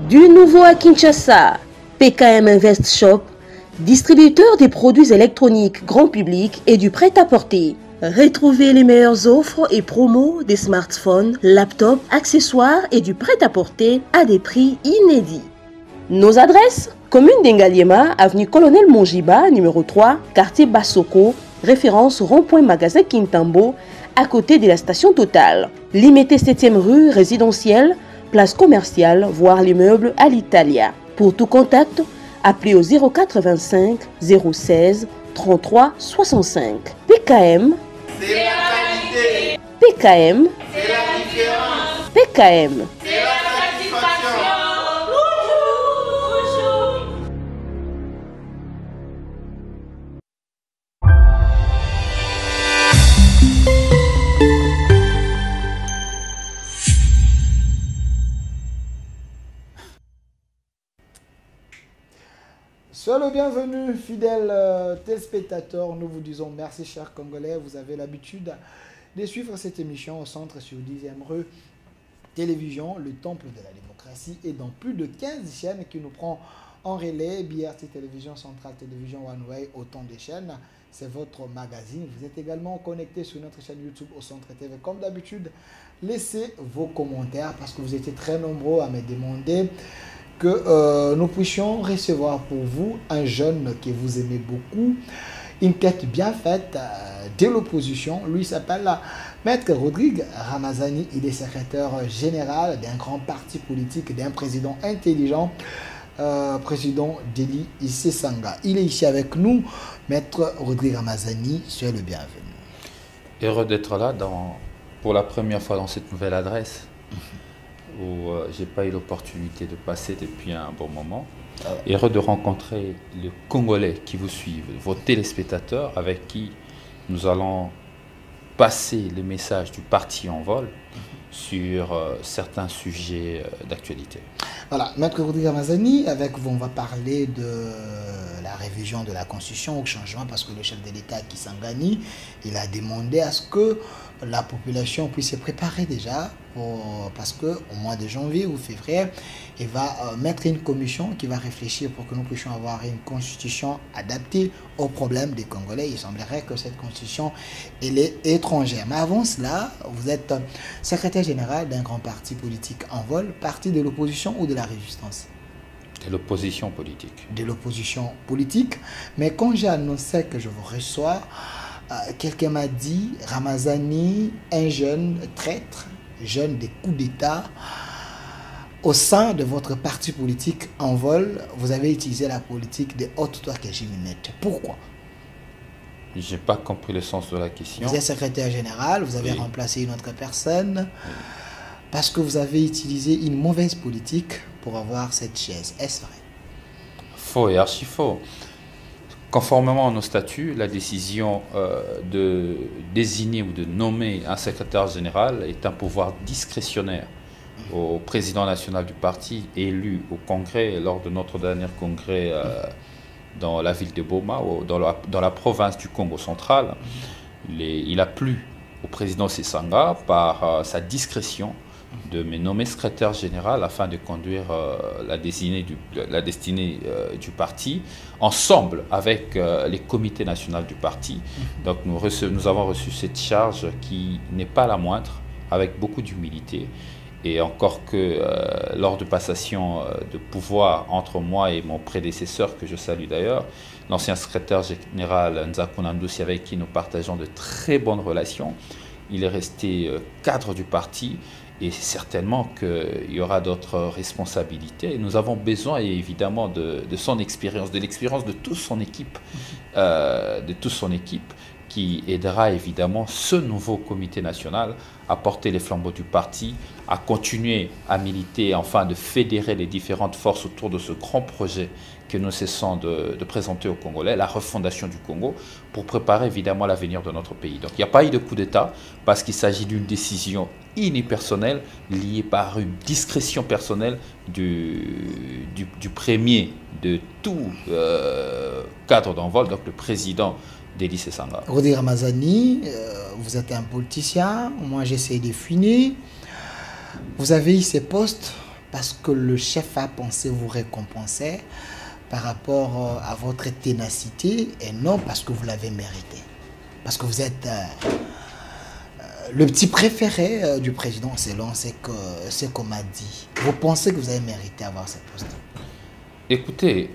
Du nouveau à Kinshasa, PKM Invest Shop, distributeur des produits électroniques grand public et du prêt-à-porter. Retrouvez les meilleures offres et promos des smartphones, laptops, accessoires et du prêt-à-porter à des prix inédits. Nos adresses: commune d'Engaliema, avenue Colonel Mongiba, numéro 3, quartier Bassoko, référence rond-point magasin Kintambo, à côté de la station Total. Limité 7e rue résidentielle, place commerciale, voire l'immeuble à l'Italia. Pour tout contact, appelez au 0425 016 33 65. PKM, c'est la qualité. PKM, C'est la différence. PKM. C'est la satisfaction. Soyez le bienvenu, fidèles téléspectateurs. Nous vous disons merci, chers Congolais. Vous avez l'habitude de suivre cette émission au centre sur 10e rue Télévision, le temple de la démocratie, et dans plus de 15 chaînes qui nous prend en relais. BRT Télévision, Centrale Télévision, One Way, autant de chaînes. C'est votre magazine. Vous êtes également connecté sur notre chaîne YouTube au Centre TV. Comme d'habitude, laissez vos commentaires parce que vous étiez très nombreux à me demander que nous puissions recevoir pour vous un jeune que vous aimez beaucoup, une tête bien faite de l'opposition. Lui s'appelle Maître Rodrigue Ramazani. Il est secrétaire général d'un grand parti politique, d'un président intelligent, président Deli Issesanga. Il est ici avec nous. Maître Rodrigue Ramazani, soyez le bienvenu. Heureux d'être là pour la première fois dans cette nouvelle adresse où j'ai pas eu l'opportunité de passer depuis un bon moment. Heureux de rencontrer les Congolais qui vous suivent, vos téléspectateurs avec qui nous allons passer le message du parti en vol sur certains sujets d'actualité. Voilà, Maître Rodrigue Ramazani, avec vous on va parler de la révision de la Constitution au changement parce que le chef de l'État Kisangani, il a demandé à ce que la population puisse se préparer déjà parce qu'au mois de janvier ou février, il va mettre une commission qui va réfléchir pour que nous puissions avoir une constitution adaptée aux problèmes des Congolais. Il semblerait que cette constitution, elle est étrangère. Mais avant cela, vous êtes secrétaire général d'un grand parti politique en vol, parti de l'opposition ou de la résistance? De l'opposition politique. De l'opposition politique. Mais quand j'ai annoncé que je vous reçois, quelqu'un m'a dit, Ramazani, un jeune traître, jeune des coups d'État, au sein de votre parti politique en vol, vous avez utilisé la politique de haute-toi que j'ai minette. Pourquoi? Je n'ai pas compris le sens de la question. Vous êtes secrétaire général, vous avez remplacé une autre personne parce que vous avez utilisé une mauvaise politique pour avoir cette chaise. Est-ce vrai? Faux et archi faux. Conformément à nos statuts, la décision de désigner ou de nommer un secrétaire général est un pouvoir discrétionnaire au président national du parti élu au congrès lors de notre dernier congrès dans la ville de Boma, dans la province du Congo central. Il a plu au président Sesanga par sa discrétion de me nommer secrétaire général afin de conduire la destinée du parti ensemble avec les comités nationaux du parti. Donc nous avons reçu cette charge qui n'est pas la moindre, avec beaucoup d'humilité. Et encore que lors de passation de pouvoir entre moi et mon prédécesseur, que je salue d'ailleurs, l'ancien secrétaire général Nzakou Nandoussi, avec qui nous partageons de très bonnes relations, il est resté cadre du parti. Et certainement qu'il y aura d'autres responsabilités. Et nous avons besoin évidemment de son expérience, de l'expérience de toute son équipe, qui aidera évidemment ce nouveau comité national à porter les flambeaux du parti, à continuer à militer, enfin de fédérer les différentes forces autour de ce grand projet que nous cessons de présenter aux Congolais, la refondation du Congo, pour préparer évidemment l'avenir de notre pays. Donc il n'y a pas eu de coup d'État parce qu'il s'agit d'une décision unipersonnelle liée par une discrétion personnelle du premier de tout cadre d'envol, donc le président Deli Issesanga. Rodrigue Ramazani, vous êtes un politicien, moi j'essaie de finir. Vous avez eu ces postes parce que le chef a pensé vous récompenser par rapport à votre ténacité et non parce que vous l'avez mérité. Parce que vous êtes le petit préféré du président, selon ce qu'on m'a dit. Vous pensez que vous avez mérité avoir ce poste? Écoutez,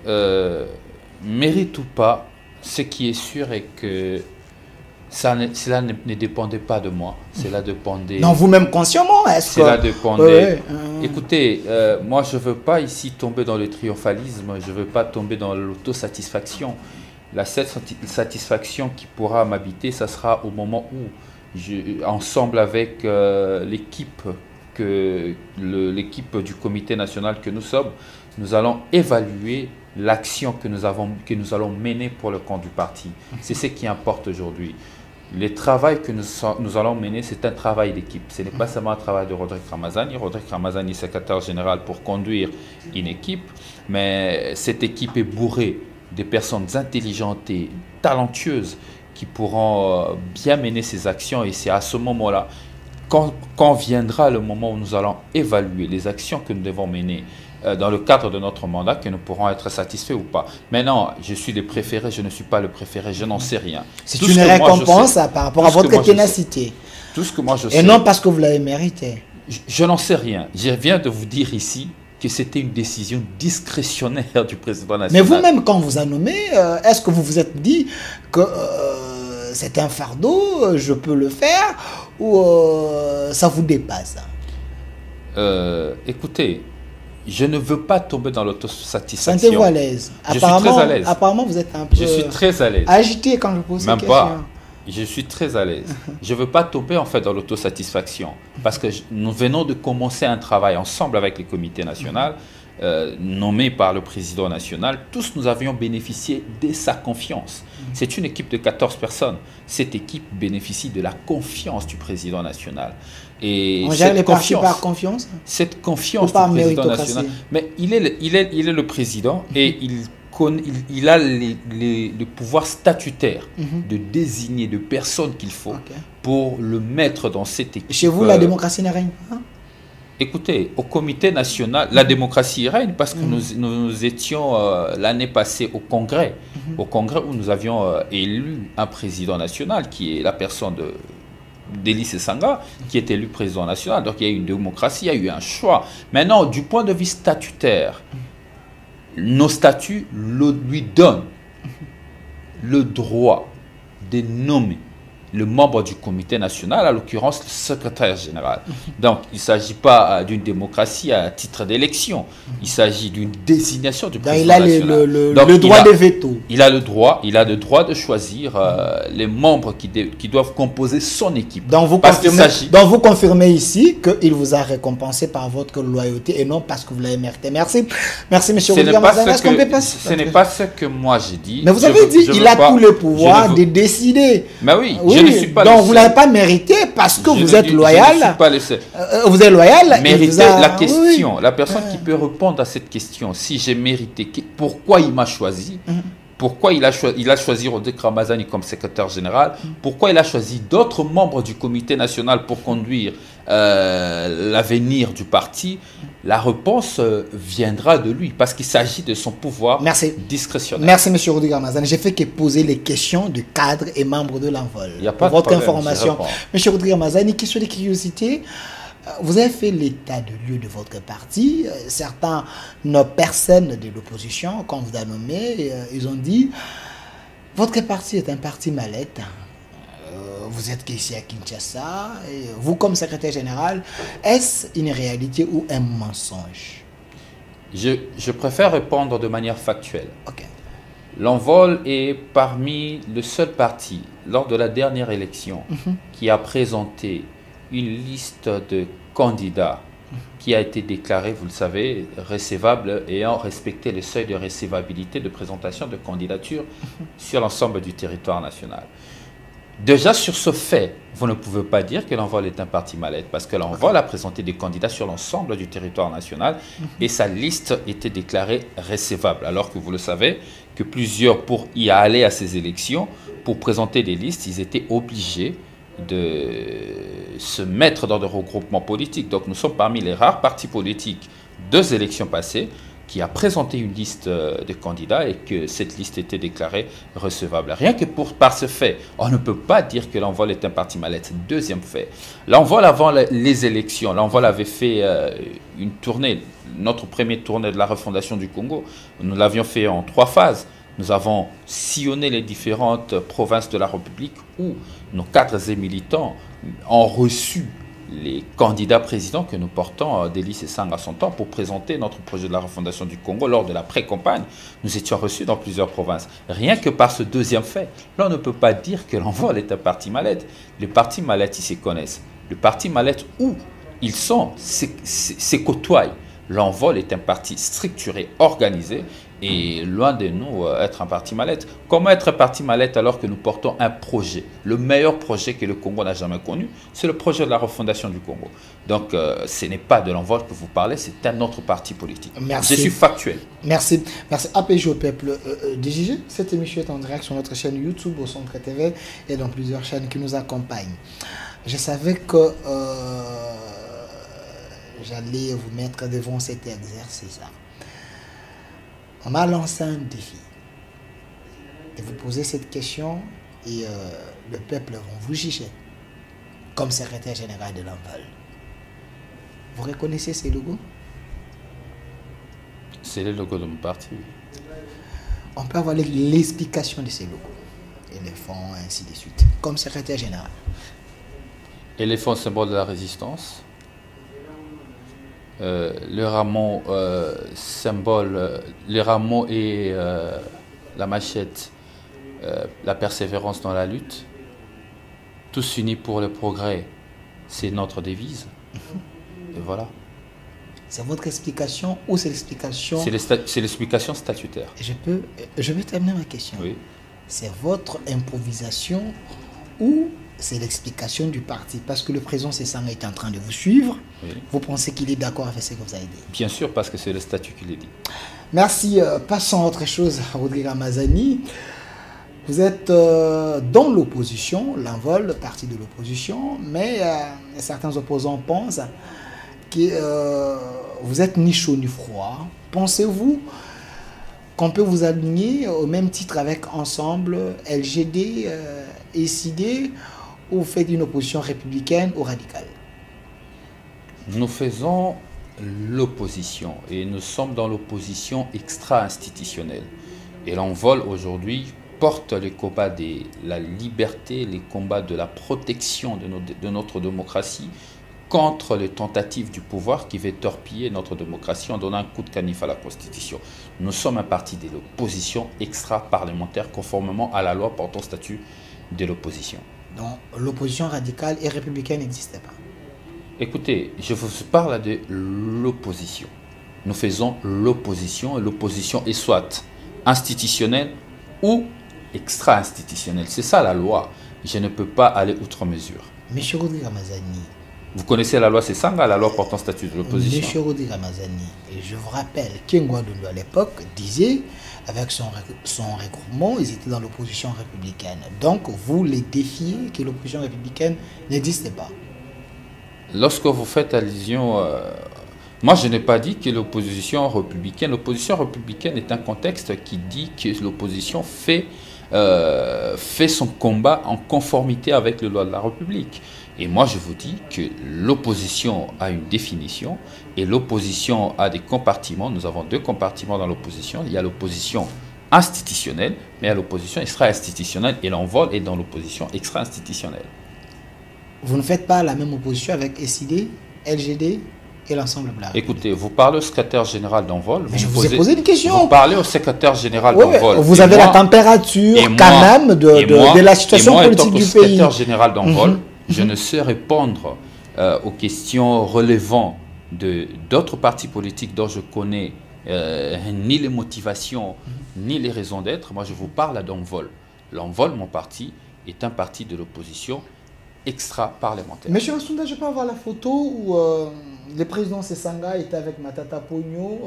mérite ou pas, ce qui est sûr est que cela ne dépendait pas de moi. Cela dépendait... Non, vous-même consciemment, est-ce que... Cela dépendait... Ouais. Écoutez, moi je ne veux pas ici tomber dans le triomphalisme, je ne veux pas tomber dans l'autosatisfaction. La seule satisfaction qui pourra m'habiter, ça sera au moment où, ensemble avec l'équipe du comité national que nous sommes, nous allons évaluer l'action que nous allons mener pour le compte du parti. C'est ce qui importe aujourd'hui. Le travail que nous allons mener, c'est un travail d'équipe. Ce n'est pas seulement un travail de Rodrigue Ramazani. Rodrigue Ramazani est secrétaire général pour conduire une équipe, mais cette équipe est bourrée de personnes intelligentes et talentueuses qui pourront bien mener ces actions. Et c'est à ce moment-là, quand viendra le moment où nous allons évaluer les actions que nous devons mener dans le cadre de notre mandat, que nous pourrons être satisfaits ou pas. Maintenant, je suis le préféré, je ne suis pas le préféré, je n'en sais rien. C'est une récompense par rapport à votre ténacité. Tout ce que moi je sais. Et non parce que vous l'avez mérité. Je n'en sais rien. Je viens de vous dire ici que c'était une décision discrétionnaire du président national. Mais vous-même, quand vous a nommé, est-ce que vous vous êtes dit que c'est un fardeau, je peux le faire, ou ça vous dépasse? Écoutez, je ne veux pas tomber dans l'autosatisfaction. Sentez-vous à l'aise? Je suis très à l'aise. Apparemment, vous êtes un peu... Je suis très à l'aise. Agité quand je pose ces questions. Même pas. Je suis très à l'aise. Je ne veux pas tomber en fait dans l'autosatisfaction parce que nous venons de commencer un travail ensemble avec le comité national nommé par le président national. Tous nous avions bénéficié de sa confiance. C'est une équipe de 14 personnes. Cette équipe bénéficie de la confiance du président national. Et on gère les partis par confiance? Cette confiance du président national. Mais il est le président et il a le pouvoir statutaire de désigner de personnes qu'il faut pour le mettre dans cette équipe. Chez vous, la démocratie ne règne pas? Écoutez, au comité national, la démocratie règne parce que nous étions l'année passée au Congrès où nous avions élu un président national qui est la personne d'Élie Sesanga, qui est élu président national. Donc il y a eu une démocratie, il y a eu un choix. Maintenant, du point de vue statutaire, nos statuts lui donnent le droit de nommer le membre du comité national, à l'occurrence le secrétaire général. Donc, il ne s'agit pas d'une démocratie à titre d'élection. Il s'agit d'une désignation du président national. Le droit de veto. Il a le droit de choisir les membres qui doivent composer son équipe. Donc, vous confirmez ici qu'il vous a récompensé par votre loyauté et non parce que vous l'avez mérité. Merci. Merci, M. Ramazani. Est-ce qu'on peut passer? Ce n'est pas ce que moi j'ai dit. Mais vous avez dit qu'il a tout le pouvoir de décider. Mais oui. Donc vous ne l'avez pas mérité parce que vous êtes loyal. Vous êtes loyal. Mériter la question. La personne qui peut répondre à cette question, si j'ai mérité, pourquoi il m'a choisi, pourquoi il a choisi Rodrigue Ramazani comme secrétaire général, pourquoi il a choisi d'autres membres du comité national pour conduire l'avenir du parti, la réponse viendra de lui parce qu'il s'agit de son pouvoir discrétionnaire. Merci M. Rodrigue Ramazani. J'ai fait que poser les questions de cadres et membres de l'envol. Il n'y a pas pour de votre problème, information. M. Rodrigue Ramazani, question de curiosité. Vous avez fait l'état de lieu de votre parti. Certaines personnes de l'opposition, quand vous a nommé, ils ont dit votre parti est un parti mallette. Vous êtes ici à Kinshasa. Et vous, comme secrétaire général, est-ce une réalité ou un mensonge? Je préfère répondre de manière factuelle. L'Envol est parmi le seul parti, lors de la dernière élection, qui a présenté une liste de candidats qui a été déclarée, vous le savez, recevable, ayant respecté les seuils de recevabilité de présentation de candidature sur l'ensemble du territoire national. Déjà sur ce fait, vous ne pouvez pas dire que l'Envol est un parti mallette parce que l'Envol a présenté des candidats sur l'ensemble du territoire national et sa liste était déclarée recevable. Alors que vous le savez, que plusieurs, pour y aller à ces élections, pour présenter des listes, ils étaient obligés de se mettre dans des regroupements politiques. Donc nous sommes parmi les rares partis politiques 2 élections passées, qui a présenté une liste de candidats et que cette liste était déclarée recevable. Rien que par ce fait, on ne peut pas dire que l'Envol est un parti mallette. Deuxième fait, l'Envol avant les élections, l'Envol avait fait une tournée, notre première tournée de la refondation du Congo. Nous l'avions fait en 3 phases. Nous avons sillonné les différentes provinces de la République où nos cadres et militants ont reçu les candidats présidents que nous portons, Délice et Sang à son temps, pour présenter notre projet de la refondation du Congo lors de la pré-campagne. Nous étions reçus dans plusieurs provinces. Rien que par ce deuxième fait, là on ne peut pas dire que l'Envol est un parti mallette. Les partis mallettes, ils se connaissent. Le parti mallette, où ils sont, c'est côtoient. L'Envol est un parti structuré, organisé, et loin de nous être un parti mallette. Comment être un parti mallette alors que nous portons un projet? Le meilleur projet que le Congo n'a jamais connu, c'est le projet de la refondation du Congo. Donc ce n'est pas de l'Envol que vous parlez, c'est un autre parti politique. Merci. Je suis factuel. Merci. Merci. APJ au peuple. DJG, cette émission est en direct sur notre chaîne YouTube, au Centre TV, et dans plusieurs chaînes qui nous accompagnent. Je savais que j'allais vous mettre devant cet exercice-là. On m'a lancé un défi de vous poser cette question et le peuple va vous juger comme secrétaire général de l'Envol. Vous reconnaissez ces logos? C'est le logo de mon parti. On peut avoir l'explication de ces logos. Éléphant, ainsi de suite. Comme secrétaire général. Éléphant, symbole de la résistance. Le rameau symbole, le rameau et la machette, la persévérance dans la lutte. Tous unis pour le progrès, c'est notre devise. Et voilà. C'est votre explication ou c'est l'explication? C'est l'explication statutaire. Je vais terminer ma question. Oui. C'est votre improvisation ou c'est l'explication du parti? Parce que le président Sessanga est en train de vous suivre. Oui. Vous pensez qu'il est d'accord avec ce que vous avez dit? Bien sûr, parce que c'est le statut qui l'a dit. Merci. Passons à autre chose, Rodrigue Ramazani. Vous êtes dans l'opposition, l'Envol, le parti de l'opposition, mais certains opposants pensent que vous êtes ni chaud ni froid. Pensez-vous qu'on peut vous aligner au même titre avec Ensemble, LGD, SID, ou vous faites une opposition républicaine ou radicale? Nous faisons l'opposition et nous sommes dans l'opposition extra-institutionnelle. Et l'Envol aujourd'hui porte les combats de la liberté, les combats de la protection de notre démocratie contre les tentatives du pouvoir qui veut torpiller notre démocratie en donnant un coup de canif à la Constitution. Nous sommes un parti de l'opposition extra-parlementaire conformément à la loi portant statut de l'opposition. Donc l'opposition radicale et républicaine n'existe pas? Écoutez, je vous parle de l'opposition. Nous faisons l'opposition et l'opposition est soit institutionnelle ou extra-institutionnelle. C'est ça la loi. Je ne peux pas aller outre mesure. Monsieur Rodrigue Ramazani. Vous connaissez la loi Sessanga, la loi portant statut de l'opposition? Monsieur Rodrigue Ramazani, et je vous rappelle qu'Engwa Dondo à l'époque disait, avec son regroupement, ils étaient dans l'opposition républicaine. Donc vous les défiez que l'opposition républicaine n'existe pas? Lorsque vous faites allusion... moi, je n'ai pas dit que l'opposition républicaine... L'opposition républicaine est un contexte qui dit que l'opposition fait son combat en conformité avec les lois de la République. Et moi, je vous dis que l'opposition a une définition et l'opposition a des compartiments. Nous avons 2 compartiments dans l'opposition. Il y a l'opposition institutionnelle, mais il y a l'opposition extra-institutionnelle et l'Envol est dans l'opposition extra-institutionnelle. Vous ne faites pas la même opposition avec SID, LGD et l'Ensemble Blanc? Écoutez, vous parlez au secrétaire général d'Envol. Je vous ai posé une question. Vous parlez au secrétaire général d'Envol. Vous avez la température quand même de la situation politique du pays. Moi, secrétaire général d'Envol, je ne sais répondre aux questions relevant d'autres partis politiques dont je connais ni les motivations, ni les raisons d'être. Moi, je vous parle d'Envol. L'Envol, mon parti, est un parti de l'opposition extra-parlementaire. Monsieur Asunda, je peux avoir la photo où le président Sessanga était avec Matata Pogno,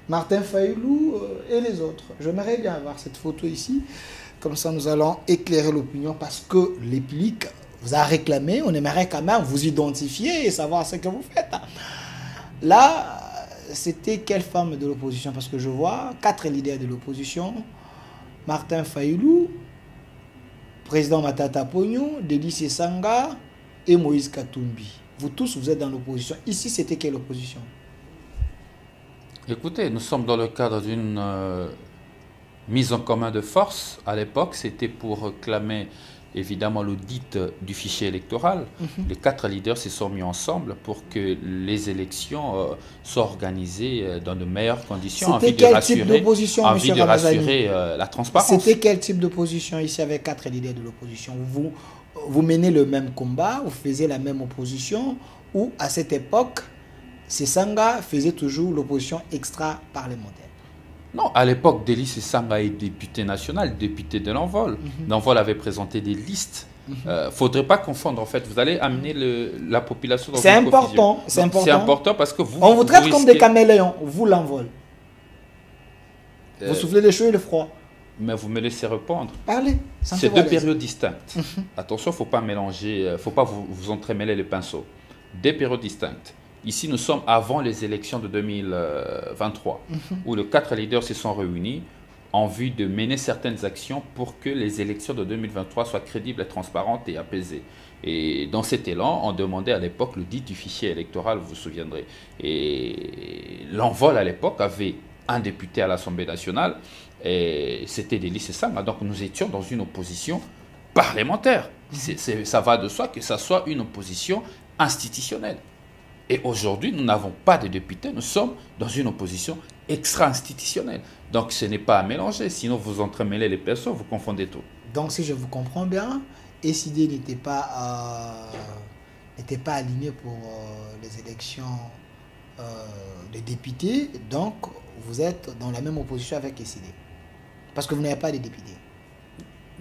Martin Fayoulou et les autres. J'aimerais bien avoir cette photo ici. Comme ça, nous allons éclairer l'opinion parce que les publics vous a réclamé. On aimerait quand même vous identifier et savoir ce que vous faites. Là, c'était quelle forme de l'opposition? Parce que je vois 4 leaders de l'opposition. Martin Fayulu, président Matata Pogno, Délice Sanga et Moïse Katumbi. Vous tous, vous êtes dans l'opposition. Ici, c'était quelle opposition? Écoutez, nous sommes dans le cadre d'une mise en commun de force. À l'époque, c'était pour réclamer évidemment l'audit du fichier électoral. Les 4 leaders se sont mis ensemble pour que les élections soient organisées dans de meilleures conditions. C'était quel type d'opposition, M. Ramazani? Rassurer la transparence. C'était quel type d'opposition ici avec 4 leaders de l'opposition? Vous menez le même combat, vous faisiez la même opposition, ou à cette époque, Sesanga faisait toujours l'opposition extra-parlementaire? Non, à l'époque, Délice Sanga est député national, député de l'Envol. L'Envol avait présenté des listes. Faudrait pas confondre, en fait. Vous allez amener la population dans une confusion. C'est important. C'est important parce que on vous traite comme des caméléons, vous l'Envol. Vous soufflez les chaud et le froid. Mais vous me laissez répondre. Parlez. C'est 2 périodes distinctes. Attention, il ne faut pas mélanger, il ne faut pas vous entremêler les pinceaux. 2 périodes distinctes. Ici, nous sommes avant les élections de 2023, où les 4 leaders se sont réunis en vue de mener certaines actions pour que les élections de 2023 soient crédibles, transparentes et apaisées. Et dans cet élan, on demandait à l'époque l'audit du fichier électoral, vous vous souviendrez. Et l'Envol, à l'époque, avait un député à l'Assemblée nationale, et c'était Délice Sanga. Donc nous étions dans une opposition parlementaire. Ça va de soi que ça soit une opposition institutionnelle. Et aujourd'hui, nous n'avons pas de députés, nous sommes dans une opposition extra-institutionnelle. Donc ce n'est pas à mélanger, sinon vous entremêlez les personnes, vous confondez tout. Donc si je vous comprends bien, SID n'était pas aligné pour les élections des députés, donc vous êtes dans la même opposition avec SID. Parce que vous n'avez pas de députés.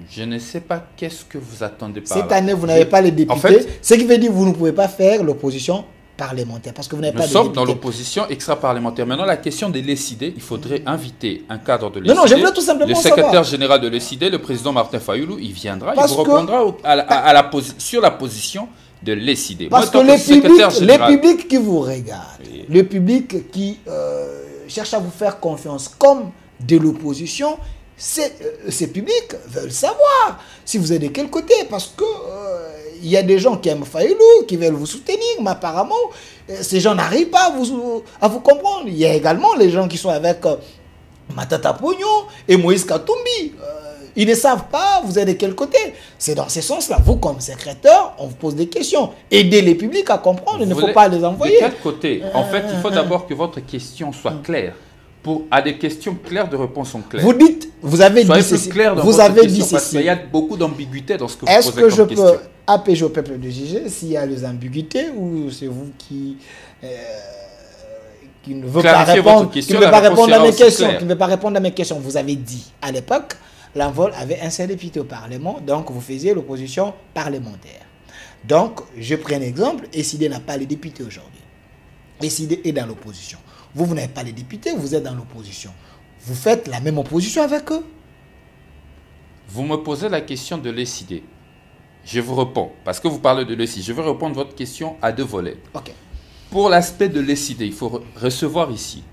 Je ne sais pas qu'est-ce que vous attendez par là. Cette année, vous n'avez pas les députés. En fait, ce qui veut dire que vous ne pouvez pas faire l'opposition parlementaire parce que vous n'avez pas de députés. Nous sommes dans l'opposition extra-parlementaire. Maintenant, la question de l'ESID, il faudrait inviter un cadre de l'ESID. Non, je voulais tout simplement le secrétaire général de l'ESID, le président Martin Fayulu, il viendra, il vous répondra sur la position de l'ESID. Parce que le public qui vous regarde, le public qui cherche à vous faire confiance comme de l'opposition, ces publics veulent savoir si vous êtes de quel côté, parce que il y a des gens qui aiment Fayulu, qui veulent vous soutenir, mais apparemment, ces gens n'arrivent pas à vous comprendre. Il y a également les gens qui sont avec Matata Pogno et Moïse Katumbi. Ils ne savent pas, vous êtes de quel côté. C'est dans ce sens-là. Vous, comme secrétaire, on vous pose des questions. Aidez les publics à comprendre, il ne faut pas les envoyer. De quel côté? En fait, il faut d'abord que votre question soit claire. À des questions claires, de réponses sont claires. Vous dites, vous avez dit ceci. Vous avez dit ceci. Parce qu'il y a beaucoup d'ambiguïté dans ce que vous posez comme question. Est-ce que je peux apaiser au peuple de juger s'il y a des ambiguïtés ou c'est vous qui ne veut pas répondre, qui ne veut pas répondre à mes questions, qui ne veut pas répondre à mes questions? Vous avez dit, à l'époque, l'Envol avait un seul député au Parlement, donc vous faisiez l'opposition parlementaire. Donc, je prends un exemple, SID n'a pas les députés aujourd'hui. SID est dans l'opposition. Vous n'avez pas les députés, vous êtes dans l'opposition. Vous faites la même opposition avec eux? Vous me posez la question de l'ESID. Je vous réponds, parce que vous parlez de l'ESID. Je vais répondre à votre question à 2 volets. Okay. Pour l'aspect de l'ESID, il faut recevoir ici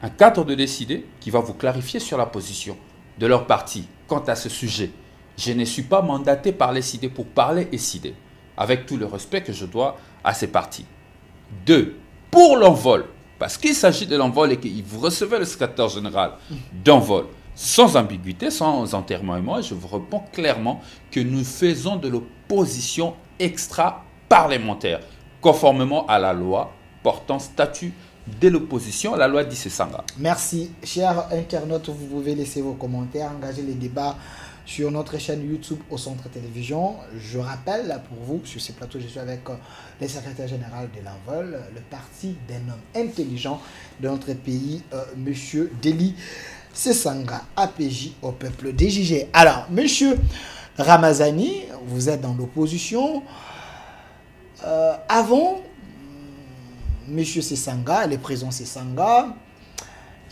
un cadre de l'ESID qui va vous clarifier sur la position de leur parti quant à ce sujet. Je ne suis pas mandaté par l'ESID pour parler ESID, avec tout le respect que je dois à ces partis. 2. Pour l'Envol, parce qu'il s'agit de l'Envol et que vous recevez le secrétaire général d'Envol, sans ambiguïté, sans enterrement, je vous réponds clairement que nous faisons de l'opposition extra-parlementaire, conformément à la loi portant statut de l'opposition, la loi d'Issé-Sanga. Merci. Chers internautes, vous pouvez laisser vos commentaires, engager les débats sur notre chaîne YouTube au Centre Télévision. Je rappelle pour vous, sur ces plateaux, je suis avec le secrétaire général de l'Envol, le parti d'un homme intelligent de notre pays, Monsieur Délice Sanga, APJ au peuple DJG. Alors, Monsieur Ramazani, vous êtes dans l'opposition. Avant, Monsieur Sanga, le président Sanga,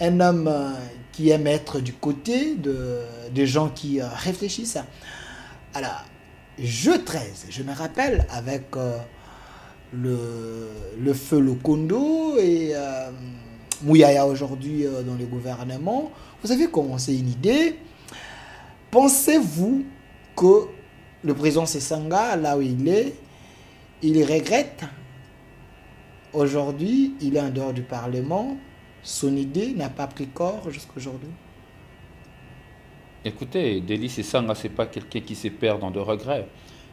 un homme qui aime être du côté des gens qui réfléchissent. Alors, jeu 13, je me rappelle avec le feu Lokondo et Mouyaya aujourd'hui dans le gouvernement. Vous avez commencé une idée. Pensez-vous que le président Sesanga, là où il regrette? Aujourd'hui, il est en dehors du Parlement. Son idée n'a pas pris corps jusqu'à aujourd'hui. Écoutez, Delis Sesanga, ce n'est pas quelqu'un qui se perd dans de regrets.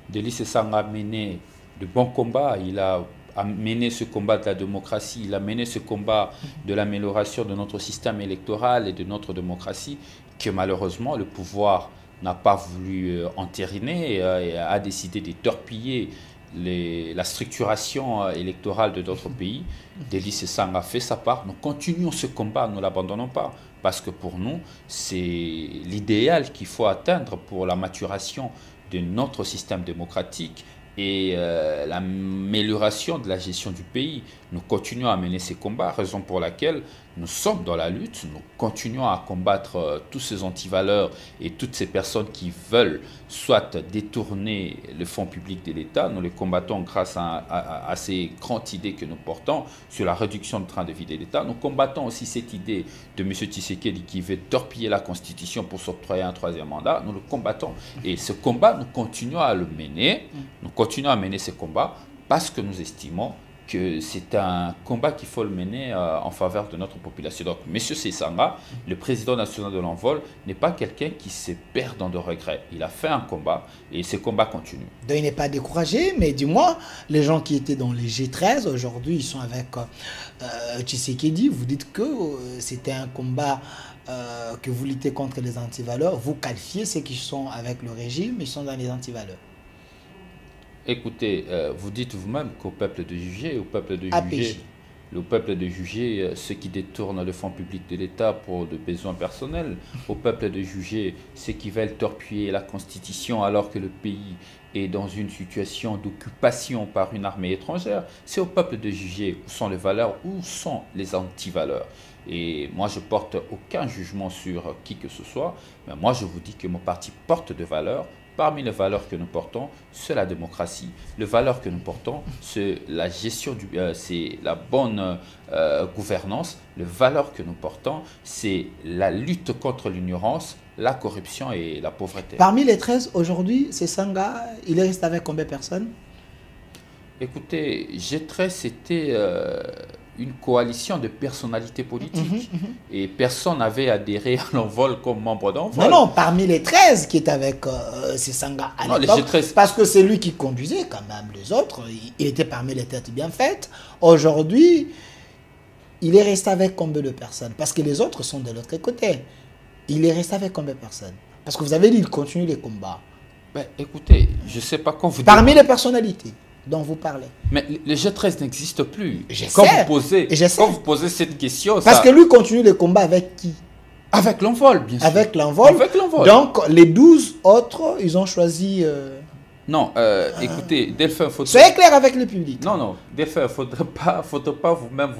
Delis Sesanga a mené de bons combats. Il a mené ce combat de la démocratie. Il a mené ce combat de l'amélioration de notre système électoral et de notre démocratie que malheureusement le pouvoir n'a pas voulu entériner et a décidé de torpiller la structuration électorale de notre pays. Delis Sesanga a fait sa part. Nous continuons ce combat, nous ne l'abandonnons pas. Parce que pour nous, c'est l'idéal qu'il faut atteindre pour la maturation de notre système démocratique et l'amélioration de la gestion du pays. Nous continuons à mener ces combats, raison pour laquelle nous sommes dans la lutte, nous continuons à combattre tous ces antivaleurs et toutes ces personnes qui veulent soit détourner le fonds public de l'État. Nous les combattons grâce à ces grandes idées que nous portons sur la réduction du train de vie de l'État. Nous combattons aussi cette idée de M. Tshisekedi qui veut torpiller la Constitution pour s'octroyer un troisième mandat. Nous le combattons. Et ce combat, nous continuons à le mener. Nous continuons à mener ce combat parce que nous estimons que c'est un combat qu'il faut le mener en faveur de notre population. Donc, M. Sesanga, le président national de l'Envol, n'est pas quelqu'un qui se perd dans de regrets. Il a fait un combat et ce combat continue. Donc, il n'est pas découragé, mais dis-moi, les gens qui étaient dans les G13, aujourd'hui, ils sont avec Tshisekedi. Vous dites que c'était un combat que vous luttez contre les antivaleurs. Vous qualifiez ceux qui sont avec le régime, ils sont dans les antivaleurs. Écoutez, vous dites vous-même qu'au peuple de juger, le peuple de juger ceux qui détournent le fonds public de l'État pour de besoins personnels, au peuple de juger ceux qui veulent torpiller la Constitution alors que le pays est dans une situation d'occupation par une armée étrangère. C'est au peuple de juger où sont les valeurs, où sont les antivaleurs. Et moi, je porte aucun jugement sur qui que ce soit, mais moi, je vous dis que mon parti porte des valeurs. Parmi les valeurs que nous portons, c'est la démocratie. Les valeurs que nous portons, c'est la gestion c'est la bonne gouvernance. Les valeurs que nous portons, c'est la lutte contre l'ignorance, la corruption et la pauvreté. Parmi les 13, aujourd'hui, Sesanga, il reste avec combien de personnes? Écoutez, G13, c'était une coalition de personnalités politiques. Et personne n'avait adhéré à l'Envol comme membre d'Envol. Non, parmi les 13 qui étaient avec Sesanga à l'époque, parce que c'est lui qui conduisait quand même les autres, il était parmi les têtes bien faites. Aujourd'hui, il est resté avec combien de personnes? Parce que les autres sont de l'autre côté. Il est resté avec combien de personnes? Parce que vous avez dit qu'il continue les combats. Ben, écoutez, je ne sais pas quand vous dites... Parmi les personnalités dont vous parlez. Mais le G13 n'existe plus. Quand vous posez cette question... Parce que lui continue les combats avec qui? Avec l'Envol, bien sûr. Avec l'Envol. Donc, les 12 autres, ils ont choisi... Non, écoutez, Delphin, soyez clair avec le public. Non, Delphin, il ne faudrait pas vous-même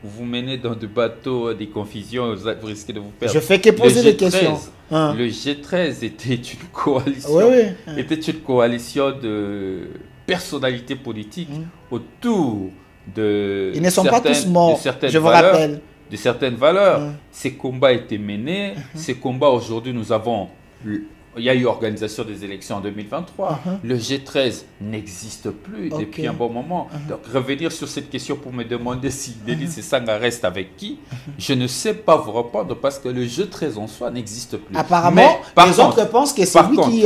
vous mener dans des bateaux, des confusions, vous risquez de vous perdre. Je fais que poser des questions. Le G13 était une coalition, était une coalition de personnalités politiques autour de ils ne sont pas tous morts, je vous rappelle. De certaines valeurs. Ces combats étaient menés. Ces combats, aujourd'hui, nous avons... Il y a eu organisation des élections en 2023. Le G13 n'existe plus depuis un bon moment. Donc, revenir sur cette question pour me demander si Delis Sesanga reste avec qui, je ne sais pas vous répondre parce que le G13 en soi n'existe plus. Apparemment, les autres pensent que c'est lui qui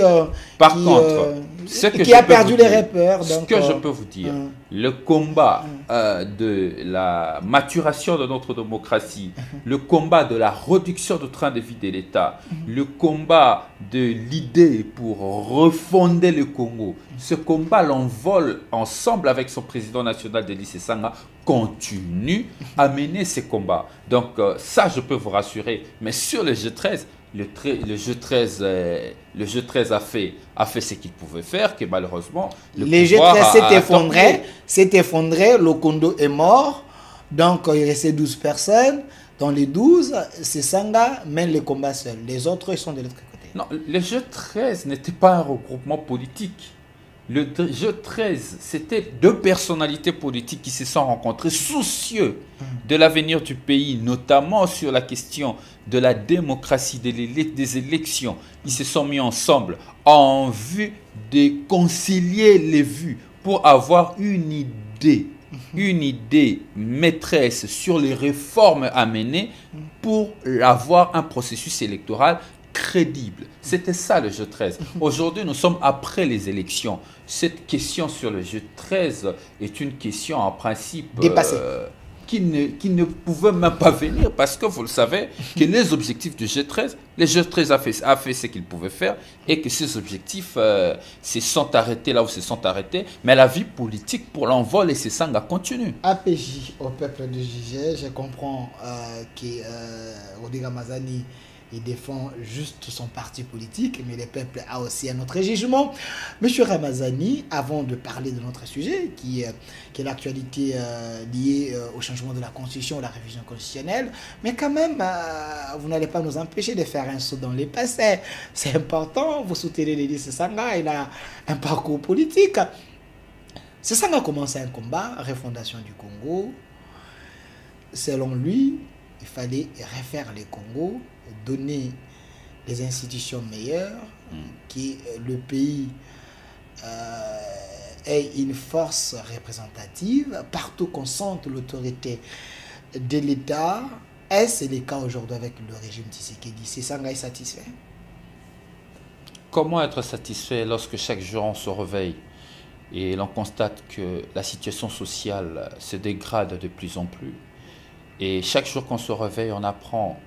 a perdu les repères. Ce que je peux vous dire, le combat de la maturation de notre démocratie, le combat de la réduction du train de vie de l'État, le combat de l'idée pour refonder le Congo, ce combat, l'Envol, ensemble avec son président national Delis Sesanga, continue à mener ces combats. Donc ça, je peux vous rassurer. Mais sur le G13, le G13 a fait ce qu'il pouvait faire, que malheureusement, les G13 s'est effondré, le Kondo est mort, donc il restait 12 personnes. Dans les 12, Sesanga mène les combats seul. Les autres, ils sont de l'autre côté. Non, le G13 n'était pas un regroupement politique. Le jeu 13, c'était deux personnalités politiques qui se sont rencontrées, soucieux de l'avenir du pays, notamment sur la question de la démocratie, des élections. Ils se sont mis ensemble en vue de concilier les vues pour avoir une idée maîtresse sur les réformes à mener pour avoir un processus électoral crédible. C'était ça le jeu 13. Aujourd'hui, nous sommes après les élections. Cette question sur le jeu 13 est une question en principe dépassée. Qui ne pouvait même pas venir parce que vous le savez que les objectifs du G13, le G13 a fait ce qu'il pouvait faire et que ces objectifs se sont arrêtés là où se sont arrêtés, mais la vie politique pour l'envol et ses sangs continue. APJ au peuple de Gigé, je comprends que Rodi Ramazani il défend juste son parti politique, mais le peuple a aussi un autre jugement. Monsieur Ramazani, avant de parler de notre sujet, qui est l'actualité liée au changement de la Constitution, la révision constitutionnelle, mais quand même, vous n'allez pas nous empêcher de faire un saut dans les passés. C'est important, vous soutenez Lady Sesanga, il a un parcours politique. Sesanga a commencé un combat, refondation du Congo. Selon lui, il fallait refaire le Congo, donner des institutions meilleures, que le pays ait une force représentative, partout qu'on sente l'autorité de l'État. Est-ce le cas aujourd'hui avec le régime Tshisekedi? Sesanga est satisfait? Comment être satisfait lorsque chaque jour on se réveille et l'on constate que la situation sociale se dégrade de plus en plus? Et chaque jour qu'on se réveille, on apprend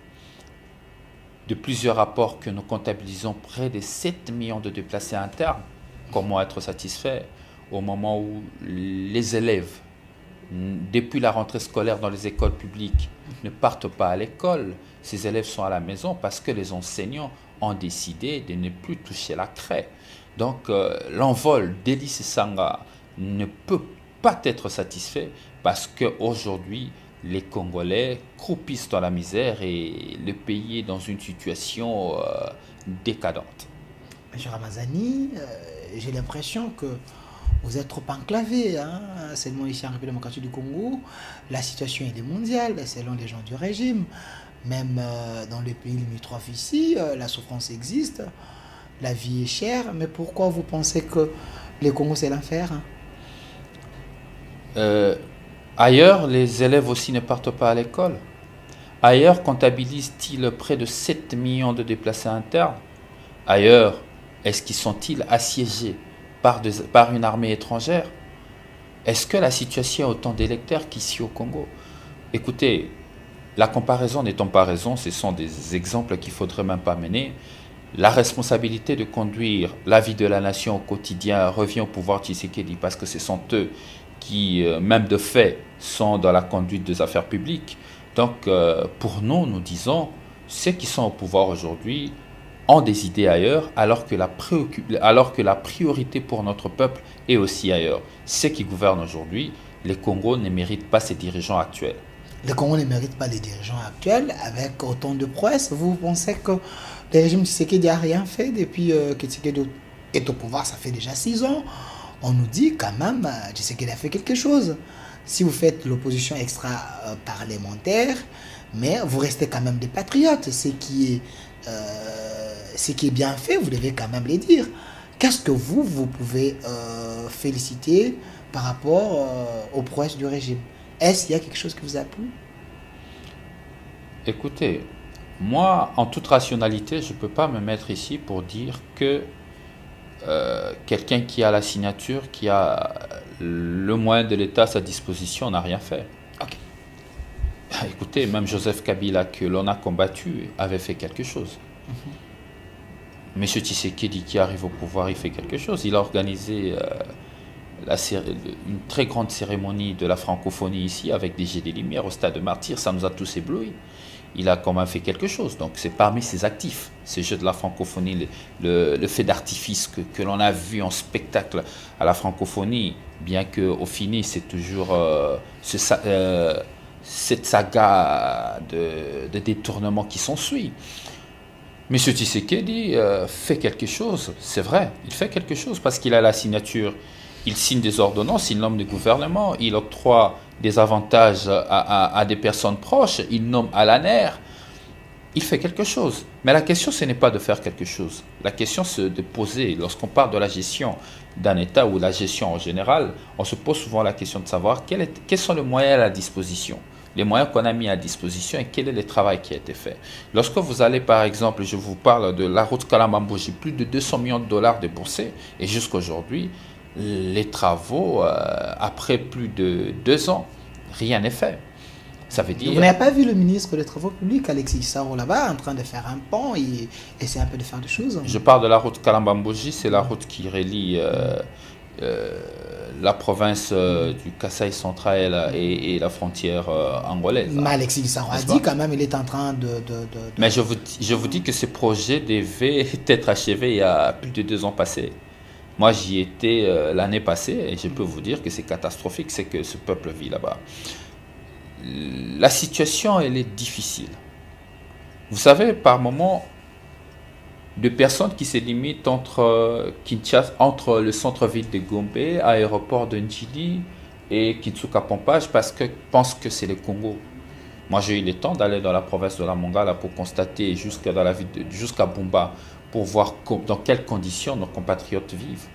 de plusieurs rapports que nous comptabilisons près de 7 millions de déplacés internes. Comment être satisfait au moment où les élèves, depuis la rentrée scolaire dans les écoles publiques, ne partent pas à l'école? Ces élèves sont à la maison parce que les enseignants ont décidé de ne plus toucher la craie. Donc l'envol d'Ely Sesanga ne peut pas être satisfait parce qu'aujourd'hui, les Congolais croupissent dans la misère et le pays est dans une situation décadente. Monsieur Ramazani, j'ai l'impression que vous êtes trop enclavé, seulement ici en République démocratique du Congo. La situation est mondiale, selon les gens du régime. Même dans les pays limitrophes ici, la souffrance existe, la vie est chère. Mais pourquoi vous pensez que le Congo c'est l'enfer? Ailleurs, les élèves aussi ne partent pas à l'école. Ailleurs, comptabilisent-ils près de 7 millions de déplacés internes? Ailleurs, est-ce qu'ils sont-ils assiégés par une armée étrangère? Est-ce que la situation est autant délétère qu'ici au Congo? Écoutez, la comparaison n'étant pas raison, ce sont des exemples qu'il ne faudrait même pas mener. La responsabilité de conduire la vie de la nation au quotidien revient au pouvoir Tshisekedi parce que ce sont eux qui, même de fait, sont dans la conduite des affaires publiques. Donc, pour nous, nous disons, ceux qui sont au pouvoir aujourd'hui ont des idées ailleurs, alors que la priorité pour notre peuple est aussi ailleurs. Ceux qui gouvernent aujourd'hui, les Congos ne méritent pas ces dirigeants actuels. Le Congo ne mérite pas les dirigeants actuels avec autant de prouesses. Vous pensez que le régime Tshisekedi n'a rien fait depuis que Tshisekedi est au pouvoir? Ça fait déjà 6 ans. On nous dit quand même Tshisekedi a fait quelque chose. Si vous faites l'opposition extra-parlementaire, mais vous restez quand même des patriotes. Ce qui est bien fait, vous devez quand même le dire. Qu'est-ce que vous pouvez féliciter par rapport aux prouesses du régime? Est-ce qu'il y a quelque chose qui vous a plu? Écoutez, moi, en toute rationalité, je ne peux pas me mettre ici pour dire que quelqu'un qui a la signature, qui a le moyen de l'État à sa disposition, n'a rien fait. Ok. Écoutez, même Joseph Kabila, que l'on a combattu, avait fait quelque chose. Monsieur Tshisekedi, qui arrive au pouvoir, il fait quelque chose. Il a organisé une très grande cérémonie de la francophonie ici, avec des jets de lumière au stade de Martyrs. Ça nous a tous éblouis. Il a quand même fait quelque chose. Donc c'est parmi ses actifs, ces jeux de la francophonie, le fait d'artifice que l'on a vu en spectacle à la francophonie, bien qu'au fini, c'est toujours cette saga de détournement qui s'ensuit. M. Tshisekedi fait quelque chose, c'est vrai, il fait quelque chose parce qu'il a la signature, il signe des ordonnances, il nomme des gouvernements, il octroie des avantages à des personnes proches, il nomme à l'ANER, il fait quelque chose. Mais la question, ce n'est pas de faire quelque chose. La question, c'est de poser, lorsqu'on parle de la gestion d'un État ou la gestion en général, on se pose souvent la question de savoir quels sont les moyens à la disposition. Les moyens qu'on a mis à disposition et quel est le travail qui a été fait. Lorsque vous allez, par exemple, je vous parle de la route Kalambambouji, plus de 200 millions de dollars déboursés, et jusqu'à aujourd'hui, les travaux, après plus de 2 ans, rien n'est fait. Ça veut dire... Vous n'avez pas vu le ministre des Travaux publics, Alexis Sarro, là-bas, en train de faire un pont et essayer un peu de faire des choses? Je parle de la route Kalambambouji, c'est la route qui relie la province du Kasaï central et la frontière angolaise. Mais Alexis Sarro a dit quand même il est en train de... Mais je vous dis que ce projet devait être achevé il y a plus de 2 ans passés. Moi, j'y étais l'année passée et je peux vous dire que c'est catastrophique, c'est que ce peuple vit là-bas. La situation, elle est difficile. Vous savez, par moments, de personnes qui se limitent entre Kinshasa, entre le centre-ville de Gombe, aéroport de Njili et Kitsuka-Pompage parce que pensent que c'est le Congo. Moi, j'ai eu le temps d'aller dans la province de la Mongala pour constater jusqu'à Bumba pour voir dans quelles conditions nos compatriotes vivent.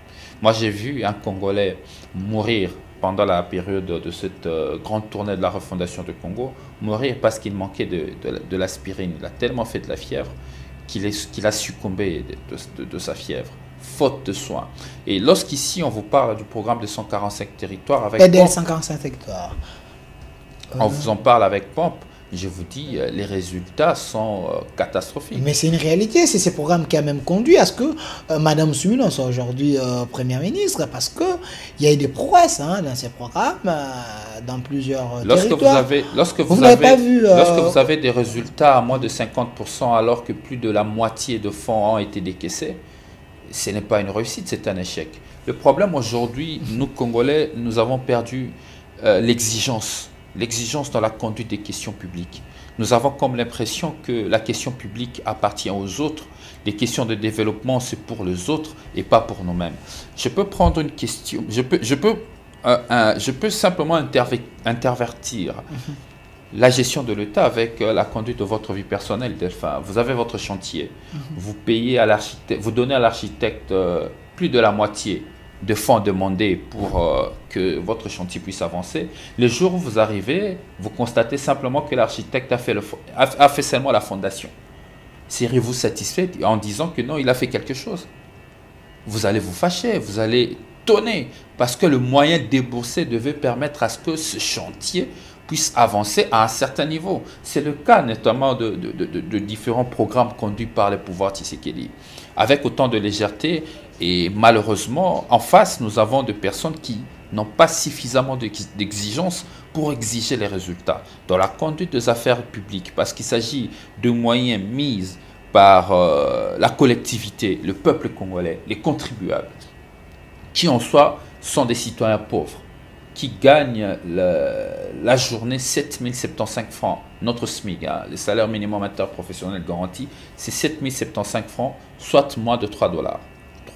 Moi, j'ai vu un Congolais mourir pendant la période de cette grande tournée de la refondation du Congo, mourir parce qu'il manquait de l'aspirine. Il a tellement fait de la fièvre qu'il a succombé de sa fièvre, faute de soins. Et lorsqu'ici, on vous parle du programme de 145 territoires avec PDL 145 hectares. On vous en parle avec pompe. Je vous dis, les résultats sont catastrophiques. Mais c'est une réalité, c'est ce programme qui a même conduit à ce que Mme Soumilon soit aujourd'hui Première ministre, parce qu'il y a eu des prouesses dans ces programmes, dans plusieurs territoires. Lorsque vous avez des résultats à moins de 50%, alors que plus de la moitié de fonds ont été décaissés, ce n'est pas une réussite, c'est un échec. Le problème aujourd'hui, nous Congolais, nous avons perdu l'exigence dans la conduite des questions publiques. Nous avons comme l'impression que la question publique appartient aux autres. Les questions de développement, c'est pour les autres et pas pour nous-mêmes. Je peux prendre une question, je peux simplement intervertir la gestion de l'État avec la conduite de votre vie personnelle. Enfin, vous avez votre chantier, vous payez à l'architecte, vous donnez à l'architecte plus de la moitié de fonds demandés pour que votre chantier puisse avancer. Le jour où vous arrivez, vous constatez simplement que l'architecte a fait seulement la fondation. Serez-vous satisfait en disant que non, il a fait quelque chose? Vous allez vous fâcher, vous allez tonner, parce que le moyen déboursé devait permettre à ce que ce chantier puisse avancer à un certain niveau. C'est le cas notamment de différents programmes conduits par le pouvoir Tshisekedi. Avec autant de légèreté, et malheureusement, en face, nous avons des personnes qui n'ont pas suffisamment d'exigence pour exiger les résultats dans la conduite des affaires publiques, parce qu'il s'agit de moyens mis par la collectivité, le peuple congolais, les contribuables, qui en soi sont des citoyens pauvres, qui gagnent la journée 7 075 francs. Notre SMIC, le salaire minimum interprofessionnel garanti, c'est 7 075 francs, soit moins de 3 dollars.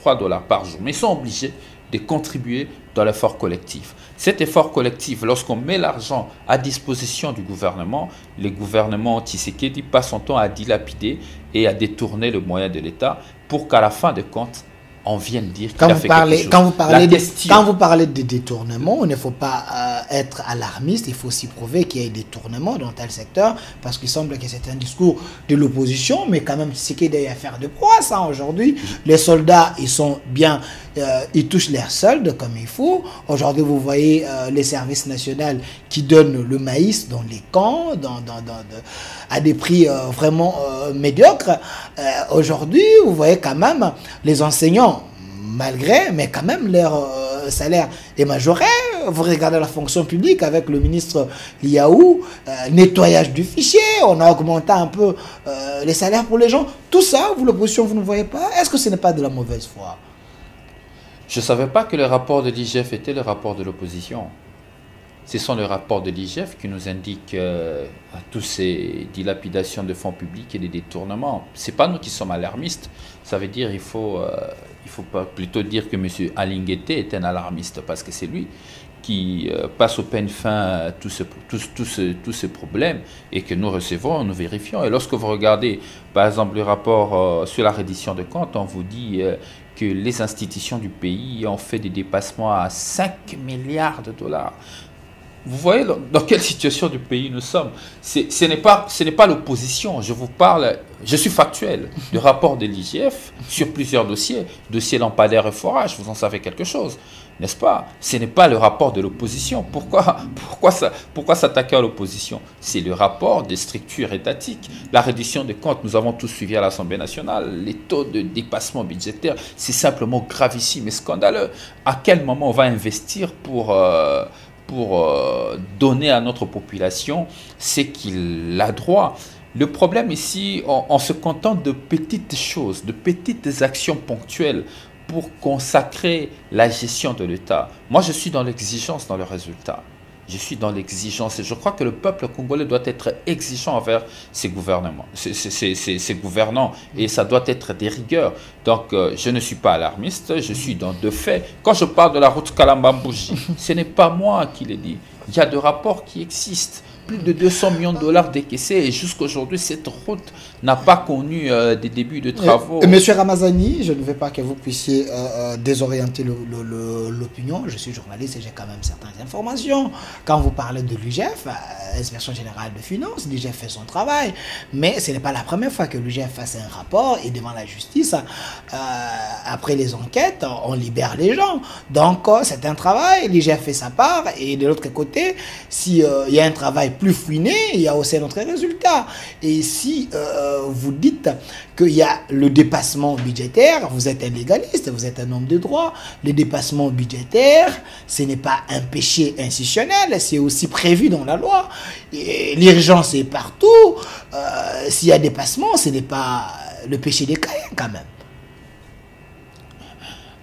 3 dollars par jour. Mais ils sont obligés de contribuer dans l'effort collectif. Cet effort collectif, lorsqu'on met l'argent à disposition du gouvernement, le gouvernement Tshisekedi passe son temps à dilapider et à détourner le moyen de l'État pour qu'à la fin de compte, on vienne dire qu'il a fait quelque chose. Quand vous parlez de détournement, il ne faut pas être alarmiste, il faut aussi prouver qu'il y a des détournements dans tel secteur, parce qu'il semble que c'est un discours de l'opposition, mais quand même, c'est qu'il y a affaire de prouesse aujourd'hui. Les soldats, ils sont bien, ils touchent leur solde comme il faut. Aujourd'hui, vous voyez les services nationaux qui donnent le maïs dans les camps, à des prix vraiment médiocres. Aujourd'hui, vous voyez quand même les enseignants, mais quand même leur salaire est majoré. Vous regardez la fonction publique avec le ministre Liaou, nettoyage du fichier, on a augmenté un peu les salaires pour les gens. Tout ça, vous l'opposition, vous ne voyez pas? Est-ce que ce n'est pas de la mauvaise foi? Je ne savais pas que le rapport de l'IGF était le rapport de l'opposition. Ce sont les rapports de l'IGF qui nous indiquent toutes ces dilapidations de fonds publics et des détournements. Ce n'est pas nous qui sommes alarmistes. Ça veut dire qu'il faut pas plutôt dire que M. Alinguete est un alarmiste, parce que c'est lui qui passe au peigne fin tous ces problèmes et que nous recevons, nous vérifions. Et lorsque vous regardez, par exemple, le rapport sur la reddition de comptes, on vous dit que les institutions du pays ont fait des dépassements à 5 milliards de dollars. Vous voyez dans quelle situation du pays nous sommes. Ce n'est pas l'opposition. Je vous parle, je suis factuel, du rapport de l'IGF sur plusieurs dossiers, dossier lampadaire et forage, vous en savez quelque chose, n'est-ce pas? Ce n'est pas le rapport de l'opposition. Pourquoi s'attaquer à l'opposition? C'est le rapport des structures étatiques. La reddition des comptes, nous avons tous suivi à l'Assemblée nationale. Les taux de dépassement budgétaire, c'est simplement gravissime et scandaleux. À quel moment on va investir pour donner à notre population ce qu'il a droit? Le problème ici, on se contente de petites choses, de petites actions ponctuelles pour consacrer la gestion de l'État. Moi, je suis dans l'exigence dans le résultat. Je suis dans l'exigence et je crois que le peuple congolais doit être exigeant envers ses gouvernements, ses gouvernants, et ça doit être des rigueurs. Donc, je ne suis pas alarmiste, je suis dans de faits. Quand je parle de la route Kalamba-Mbouji, ce n'est pas moi qui l'ai dit. Il y a des rapports qui existent. Plus de 200 millions de dollars décaissés et jusqu'à aujourd'hui, cette route n'a pas connu des débuts de travaux. Monsieur Ramazani, je ne veux pas que vous puissiez désorienter l'opinion. Je suis journaliste et j'ai quand même certaines informations. Quand vous parlez de l'UGF, Inspection Générale de Finances, l'UGF fait son travail. Mais ce n'est pas la première fois que l'UGF fasse un rapport et devant la justice, après les enquêtes, on libère les gens. Donc, c'est un travail, l'UGF fait sa part. Et de l'autre côté, s'il y a un travail plus fouiné, il y a aussi notre résultat. Et si vous dites qu'il y a le dépassement budgétaire, vous êtes un légaliste, vous êtes un homme de droit. Le dépassement budgétaire, ce n'est pas un péché institutionnel, c'est aussi prévu dans la loi. L'urgence est partout. S'il y a dépassement, ce n'est pas le péché des Caïens quand même.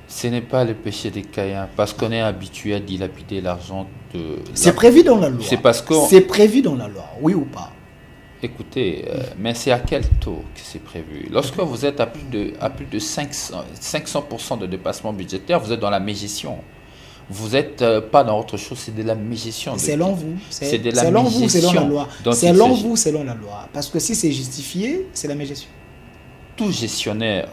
Ce n'est pas le péché des Caïens, parce qu'on est habitué à dilapider l'argent de... C'est prévu dans la loi. C'est parce que... C'est prévu dans la loi, oui ou pas? Écoutez, mais c'est à quel taux que c'est prévu? Lorsque vous êtes à plus de 500% de dépassement budgétaire, vous êtes dans la mégestion. Vous n'êtes pas dans autre chose, c'est de la mégestion. Selon vous, c'est de la mégestion. Selon la loi. Selon vous, selon la loi. Parce que si c'est justifié, c'est la mégestion. Tout gestionnaire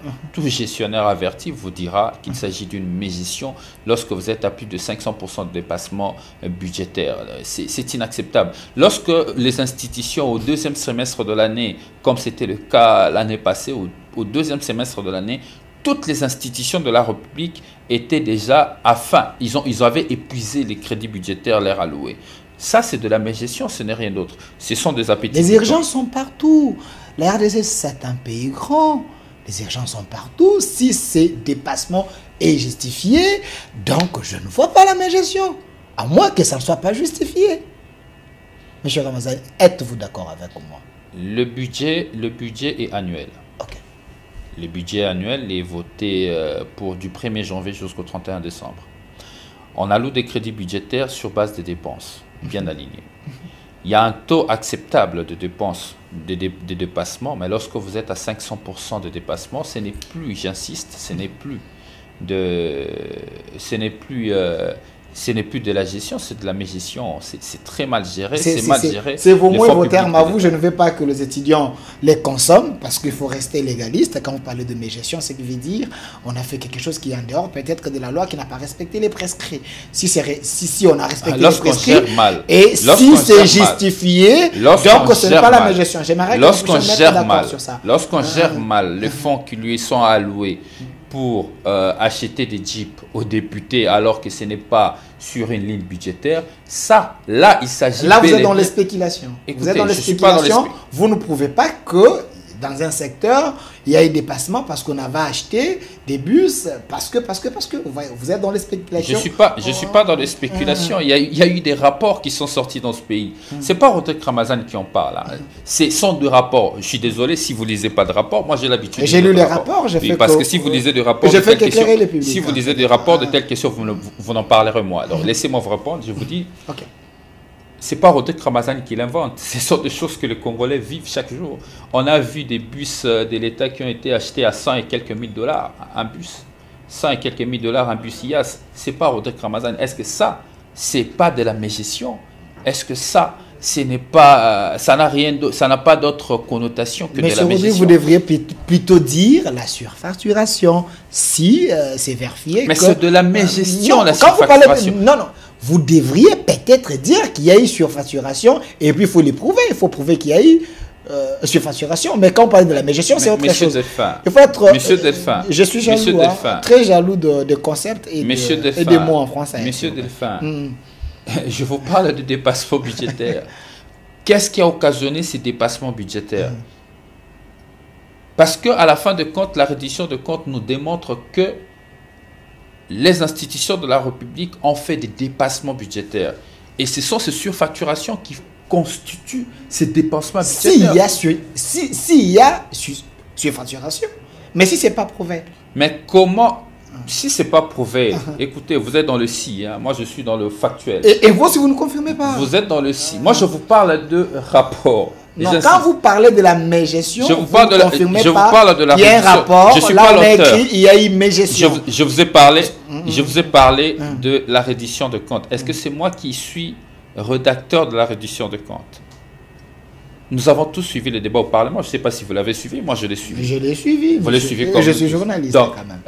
averti vous dira qu'il s'agit d'une mégestion lorsque vous êtes à plus de 500% de dépassement budgétaire. C'est inacceptable. Lorsque les institutions au deuxième semestre de l'année, comme c'était le cas l'année passée, au deuxième semestre de l'année, toutes les institutions de la République étaient déjà à fin. Ils avaient épuisé les crédits budgétaires leur alloués. Ça, c'est de la mégestion, ce n'est rien d'autre. Ce sont des appétits. Les urgences sont partout. La RDC, c'est un pays grand. Les urgences sont partout. Si ces dépassements est justifié, donc je ne vois pas la mégestion. À moins que ça ne soit pas justifié. Monsieur Ramazani, êtes-vous d'accord avec moi? Le budget est annuel. Ok. Le budget annuel est voté pour du 1er janvier jusqu'au 31 décembre. On alloue des crédits budgétaires sur base des dépenses, bien alignés. Il y a un taux acceptable de dépenses, de dépassement, mais lorsque vous êtes à 500% de dépassement, ce n'est plus, j'insiste, ce n'est plus de la gestion, c'est de la mégestion. C'est très mal géré, c'est mal géré. C'est vos mots et vos termes à vous. Je ne veux pas que les étudiants les consomment parce qu'il faut rester légaliste. Quand vous parlez de mégestion, c'est ce qui veut dire on a fait quelque chose qui est en dehors peut-être que de la loi qui n'a pas respecté les prescrits. Si on a respecté les prescrits et si c'est justifié, donc ce n'est pas la mégestion. J'aimerais que vous puissiez mettre d'accord sur ça. Lorsqu'on gère mal les fonds qui lui sont alloués pour acheter des jeeps aux députés alors que ce n'est pas sur une ligne budgétaire, ça, là, il s'agit... Là, vous êtes dans les spéculations. Vous êtes dans les spéculations. Vous ne prouvez pas que dans un secteur, il y a eu dépassement parce qu'on avait acheté des bus, parce que. Vous êtes dans les spéculations. Je suis pas dans les spéculations. Il y a eu des rapports qui sont sortis dans ce pays. C'est pas Rodrigue Ramazani qui en parle. Hein. Ce sont deux rapports. Je suis désolé si vous lisez pas de rapports. Moi, j'ai l'habitude. J'ai lu les rapports. Parce que si vous lisez des rapports de telles questions, si vous lisez des rapports de telles questions, vous n'en parlerez moi. Alors, laissez-moi vous répondre. Je vous dis. Ok. c'est pas Rodrigue Ramazani qui l'invente. Ce sont des choses que les Congolais vivent chaque jour. On a vu des bus de l'État qui ont été achetés à 100 et quelques mille dollars, un bus. 100 et quelques mille dollars, un bus IAS. C'est pas Rodrigue Ramazani. Est-ce que ça, c'est pas de la mégestion? Est-ce que ça, ce n'est pas, ça n'a pas d'autre connotation que de la mégestion? Vous devriez plutôt dire la surfacturation, si c'est vérifié. Mais c'est de la mégestion, non, la quand surfacturation. Vous parlez, non, vous devriez peut-être dire qu'il y a eu surfacturation et puis il faut les prouver. Il faut prouver qu'il y a eu surfacturation. Mais quand on parle de la mégestion, c'est autre chose. Il faut être. Monsieur Delphin. Je suis jaloux, très jaloux de concepts et de mots en français. Monsieur Delphin. Je vous parle de dépassement budgétaire. Qu'est-ce qui a occasionné ces dépassements budgétaires? Parce qu'à la fin de compte, la reddition de comptes nous démontre que les institutions de la République ont fait des dépassements budgétaires. Et ce sont ces surfacturations qui constituent ces dépassements budgétaires. S'il y a surfacturation, mais si ce n'est pas prouvé. Mais comment... Si ce n'est pas prouvé, écoutez, vous êtes dans le si, hein, moi je suis dans le factuel. Et vous, si vous ne confirmez pas? Vous êtes dans le si. Moi je vous parle de rapport. Non, quand vous parlez de la mégestion, vous parle de il y a un rapport, je suis là pas on a l'auteur. écrit, il y a eu mégestion. Je vous ai parlé de la reddition de comptes. Est-ce que c'est moi qui suis rédacteur de la reddition de comptes? Nous avons tous suivi les débats au Parlement. Je ne sais pas si vous l'avez suivi. Moi, je l'ai suivi. Je l'ai suivi. Vous l'avez suivi comme... Je suis journaliste. Donc, quand même.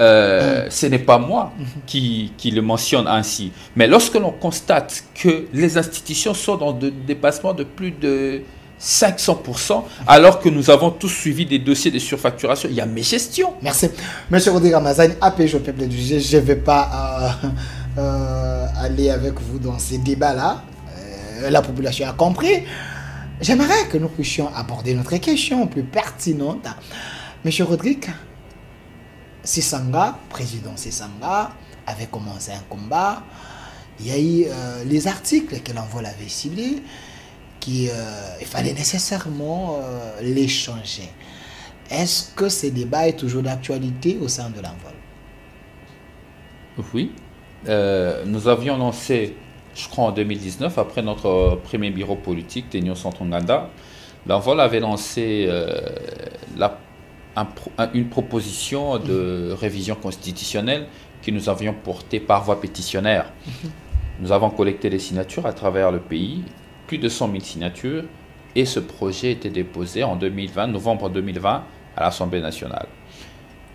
Ce n'est pas moi qui le mentionne ainsi. Mais lorsque l'on constate que les institutions sont dans des dépassements de plus de 500%, alors que nous avons tous suivi des dossiers de surfacturation, il y a mes gestions. Merci. Monsieur Rodrigue Ramazani, APJ au peuple du juge, je ne vais pas aller avec vous dans ces débats-là. La population a compris. J'aimerais que nous puissions aborder notre question plus pertinente. Monsieur Rodrigue, Sisanga, président Sisanga, avait commencé un combat. Il y a eu les articles que l'envol avait ciblés, qu'il fallait nécessairement les changer. Est-ce que ce débat est toujours d'actualité au sein de l'envol? Oui. Nous avions lancé, je crois en 2019, après notre premier bureau politique, Tenio Centre-Nganda, l'envol avait lancé une proposition de révision constitutionnelle que nous avions portée par voie pétitionnaire. Nous avons collecté les signatures à travers le pays, plus de 100 000 signatures, et ce projet était déposé en 2020, novembre 2020, à l'Assemblée nationale.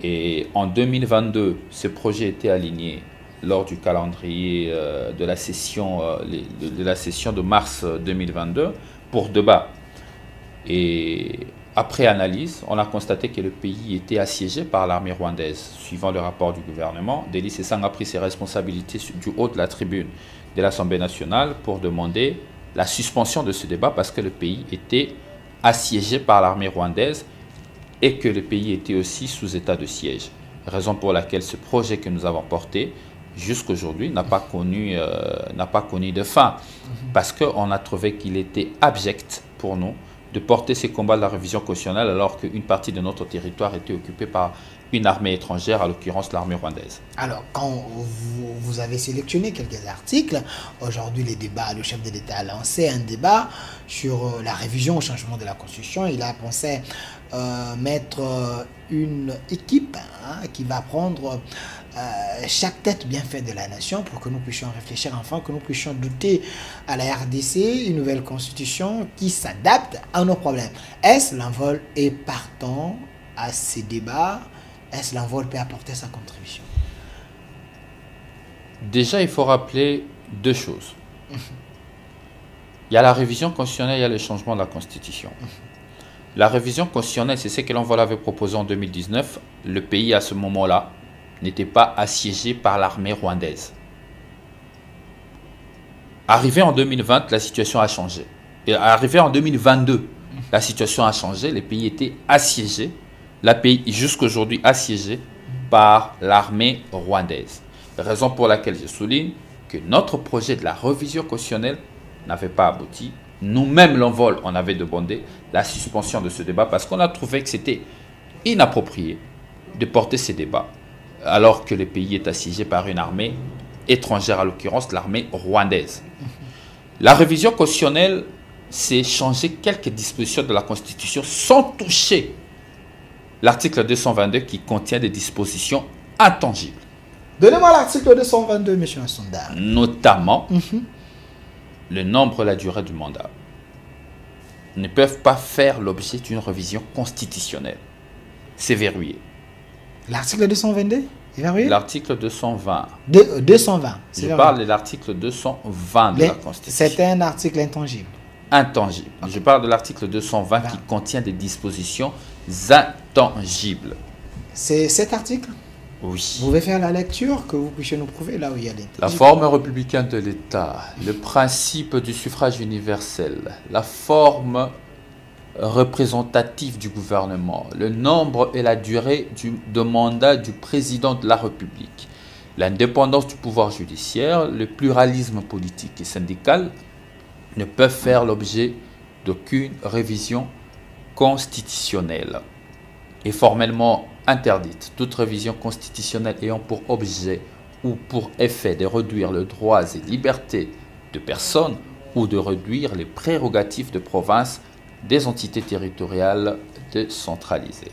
Et en 2022, ce projet était aligné lors du calendrier de la session de mars 2022 pour débat. Et après analyse, on a constaté que le pays était assiégé par l'armée rwandaise. Suivant le rapport du gouvernement, Denis Sesang a pris ses responsabilités du haut de la tribune de l'Assemblée nationale pour demander la suspension de ce débat parce que le pays était assiégé par l'armée rwandaise et que le pays était aussi sous état de siège. Raison pour laquelle ce projet que nous avons porté jusqu'aujourd'hui n'a pas connu de fin parce qu'on a trouvé qu'il était abject pour nous de porter ces combats de la révision constitutionnelle alors qu'une partie de notre territoire était occupée par une armée étrangère, à l'occurrence l'armée rwandaise. Alors, quand vous avez sélectionné quelques articles, aujourd'hui le chef de l'État a lancé un débat sur la révision au changement de la Constitution. Il a pensé mettre une équipe qui va prendre chaque tête bien faite de la nation pour que nous puissions réfléchir enfin, que nous puissions douter à la RDC une nouvelle constitution qui s'adapte à nos problèmes. Est-ce l'envol est partant à ces débats? Est-ce l'envol peut apporter sa contribution? Déjà, il faut rappeler deux choses. Il y a la révision constitutionnelle, il y a le changement de la Constitution. La révision constitutionnelle, c'est ce que l'envol avait proposé en 2019. Le pays, à ce moment-là, n'était pas assiégé par l'armée rwandaise. Arrivé en 2020, la situation a changé. Et arrivé en 2022, la situation a changé. Le pays était assiégé. Le pays est jusqu'aujourd'hui assiégé par l'armée rwandaise. Raison pour laquelle je souligne que notre projet de la révision constitutionnelle n'avait pas abouti. Nous-mêmes, l'envol, on avait demandé la suspension de ce débat parce qu'on a trouvé que c'était inapproprié de porter ces débats alors que le pays est assiégé par une armée étrangère, à l'occurrence l'armée rwandaise. La révision constitutionnelle, c'est changer quelques dispositions de la Constitution sans toucher l'article 222 qui contient des dispositions intangibles. Donnez-moi l'article 222, M. Nsonda. Notamment, le nombre et la durée du mandat ne peuvent pas faire l'objet d'une révision constitutionnelle. C'est verrouillé. L'article 222 est verrouillé? L'article 220. 220. Je parle de l'article 220 de la Constitution. C'est un article intangible. Intangible. Je parle de l'article 220 qui contient des dispositions intangibles. C'est cet article? Oui. Vous pouvez faire la lecture, que vous puissiez nous prouver là où il y a des... La forme républicaine de l'État, le principe du suffrage universel, la forme représentative du gouvernement, le nombre et la durée de mandat du président de la République, l'indépendance du pouvoir judiciaire, le pluralisme politique et syndical ne peuvent faire l'objet d'aucune révision constitutionnelle. Est formellement interdite toute révision constitutionnelle ayant pour objet ou pour effet de réduire les droits et libertés de personnes ou de réduire les prérogatives de province des entités territoriales décentralisées.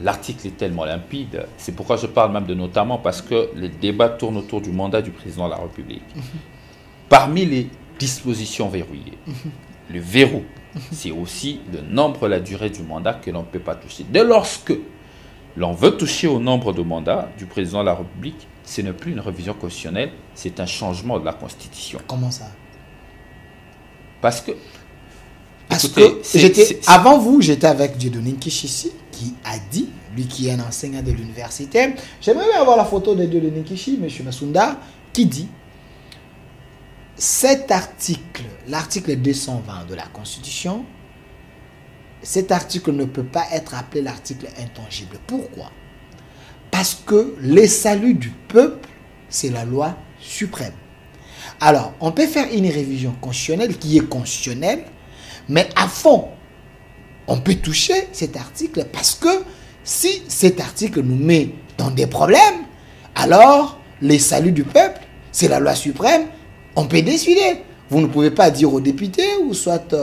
L'article est tellement limpide, c'est pourquoi je parle même de notamment, parce que les débats tournent autour du mandat du président de la République. Parmi les dispositions verrouillées, le verrou, c'est aussi le nombre et la durée du mandat que l'on ne peut pas toucher. Dès lorsque l'on veut toucher au nombre de mandats du président de la République, ce n'est plus une révision constitutionnelle, c'est un changement de la Constitution. Comment ça? Parce que avant vous, j'étais avec Dieudonné Nkissi qui a dit, lui qui est un enseignant de l'université, j'aimerais bien avoir la photo de Dieudonné Nkissi, M. Nsonda, qui dit cet article, l'article 220 de la Constitution, cet article ne peut pas être appelé l'article intangible. Pourquoi? Parce que les saluts du peuple, c'est la loi suprême. Alors, on peut faire une révision constitutionnelle qui est constitutionnelle, mais à fond, on peut toucher cet article parce que si cet article nous met dans des problèmes, alors les saluts du peuple, c'est la loi suprême, on peut décider. Vous ne pouvez pas dire aux députés ou soit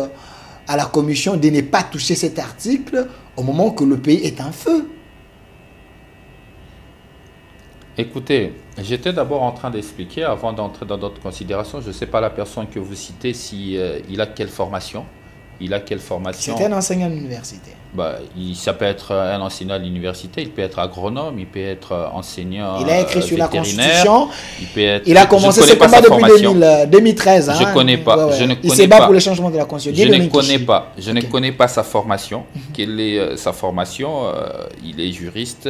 à la commission de ne pas toucher cet article au moment que le pays est en feu. Écoutez, j'étais d'abord en train d'expliquer, avant d'entrer dans d'autres considérations, je ne sais pas la personne que vous citez, si, il a quelle formation. Il a quelle formation? C'est un enseignant à l'université. Ça peut être un enseignant à l'université, il peut être agronome, il peut être enseignant. Il a écrit sur la vétérinaire, Constitution. Il a commencé ses combats depuis 2013. Je ne connais pas. Il se bat pour le changement de la Constitution. Je ne connais pas sa formation. Quelle est sa formation? Il est juriste.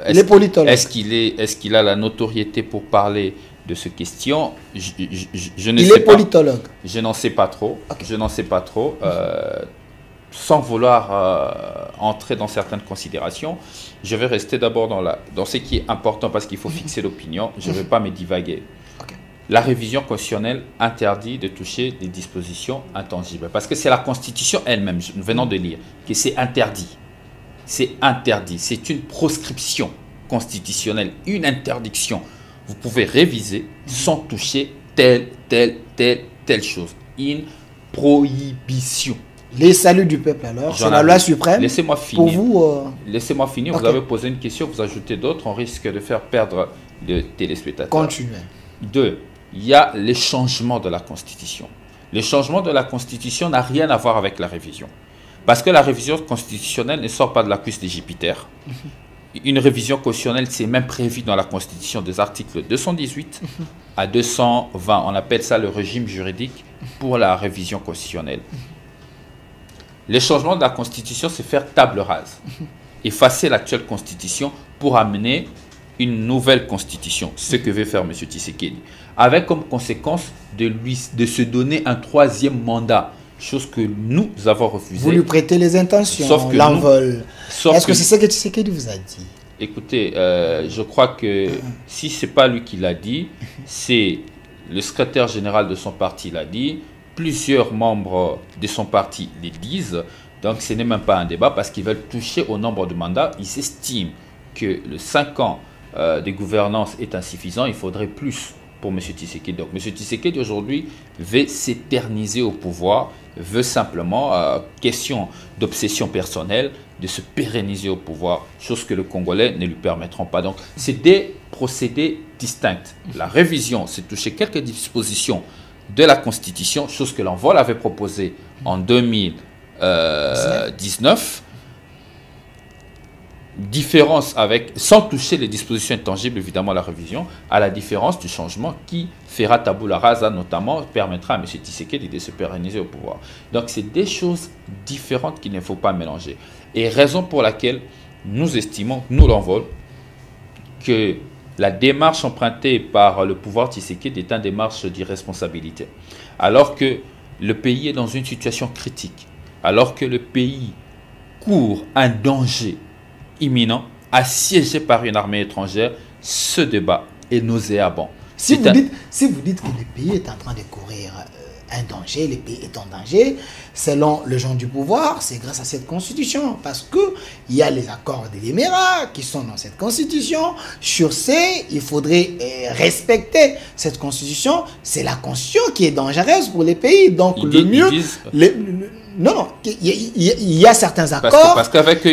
Il est politologue. Est-ce qu'il a la notoriété pour parler de ces questions? Je ne sais pas. Il est politologue. Je n'en sais pas trop. Okay. Je n'en sais pas trop. Sans vouloir entrer dans certaines considérations, je vais rester d'abord dans ce qui est important parce qu'il faut fixer l'opinion. Je ne vais pas me divaguer. Okay. La révision constitutionnelle interdit de toucher des dispositions intangibles parce que c'est la Constitution elle-même, nous venons de lire, que c'est interdit. C'est interdit. C'est une proscription constitutionnelle, une interdiction. Vous pouvez réviser sans toucher telle chose. Une prohibition. Les saluts du peuple alors, c'est la loi suprême. Laissez-moi finir. Pour vous, laissez-moi finir. Okay. Vous avez posé une question, vous ajoutez d'autres, on risque de faire perdre les téléspectateurs. Continuez. 2. Il y a les changements de la Constitution. Les changements de la Constitution n'a rien à voir avec la révision. Parce que la révision constitutionnelle ne sort pas de la cuisse de Jupiter. Une révision constitutionnelle, c'est même prévu dans la Constitution des articles 218 à 220. On appelle ça le régime juridique pour la révision constitutionnelle. Les changements de la Constitution, c'est faire table rase. Effacer l'actuelle Constitution pour amener une nouvelle Constitution. Ce que veut faire M. Tshisekedi. Avec comme conséquence de se donner un troisième mandat. Chose que nous avons refusée. Vous lui prêtez les intentions, l'envol. Est-ce que c'est ce que Tshisekedi vous a dit? Écoutez, je crois que si ce n'est pas lui qui l'a dit, c'est le secrétaire général de son parti l'a dit, plusieurs membres de son parti le disent, donc ce n'est même pas un débat parce qu'ils veulent toucher au nombre de mandats. Ils estiment que le 5 ans de gouvernance est insuffisant, il faudrait plus pour M. Tshisekedi. Donc M. Tshisekedi aujourd'hui veut s'éterniser au pouvoir, veut simplement, question d'obsession personnelle, de se pérenniser au pouvoir, chose que les Congolais ne lui permettront pas. Donc c'est des procédés distincts. La révision, c'est toucher quelques dispositions de la Constitution, chose que l'Envol avait proposée en 2019. Différence avec, sans toucher les dispositions intangibles, évidemment la révision, à la différence du changement qui fera tabula rasa, notamment permettra à M. Tshisekedi de se pérenniser au pouvoir. Donc c'est des choses différentes qu'il ne faut pas mélanger. Et raison pour laquelle nous estimons, nous l'Envol, que la démarche empruntée par le pouvoir Tshisekedi est une démarche d'irresponsabilité. Alors que le pays est dans une situation critique, alors que le pays court un danger imminent, assiégé par une armée étrangère, ce débat est nauséabond. Si vous dites que le pays est en train de courir un danger, le pays est en danger, selon le gens du pouvoir, c'est grâce à cette constitution. Parce qu'il y a les accords de l'Émirat qui sont dans cette constitution. Sur ces, il faudrait respecter cette constitution. C'est la constitution qui est dangereuse pour les pays. Donc le mieux... Non, il y a certains accords. Parce qu'avec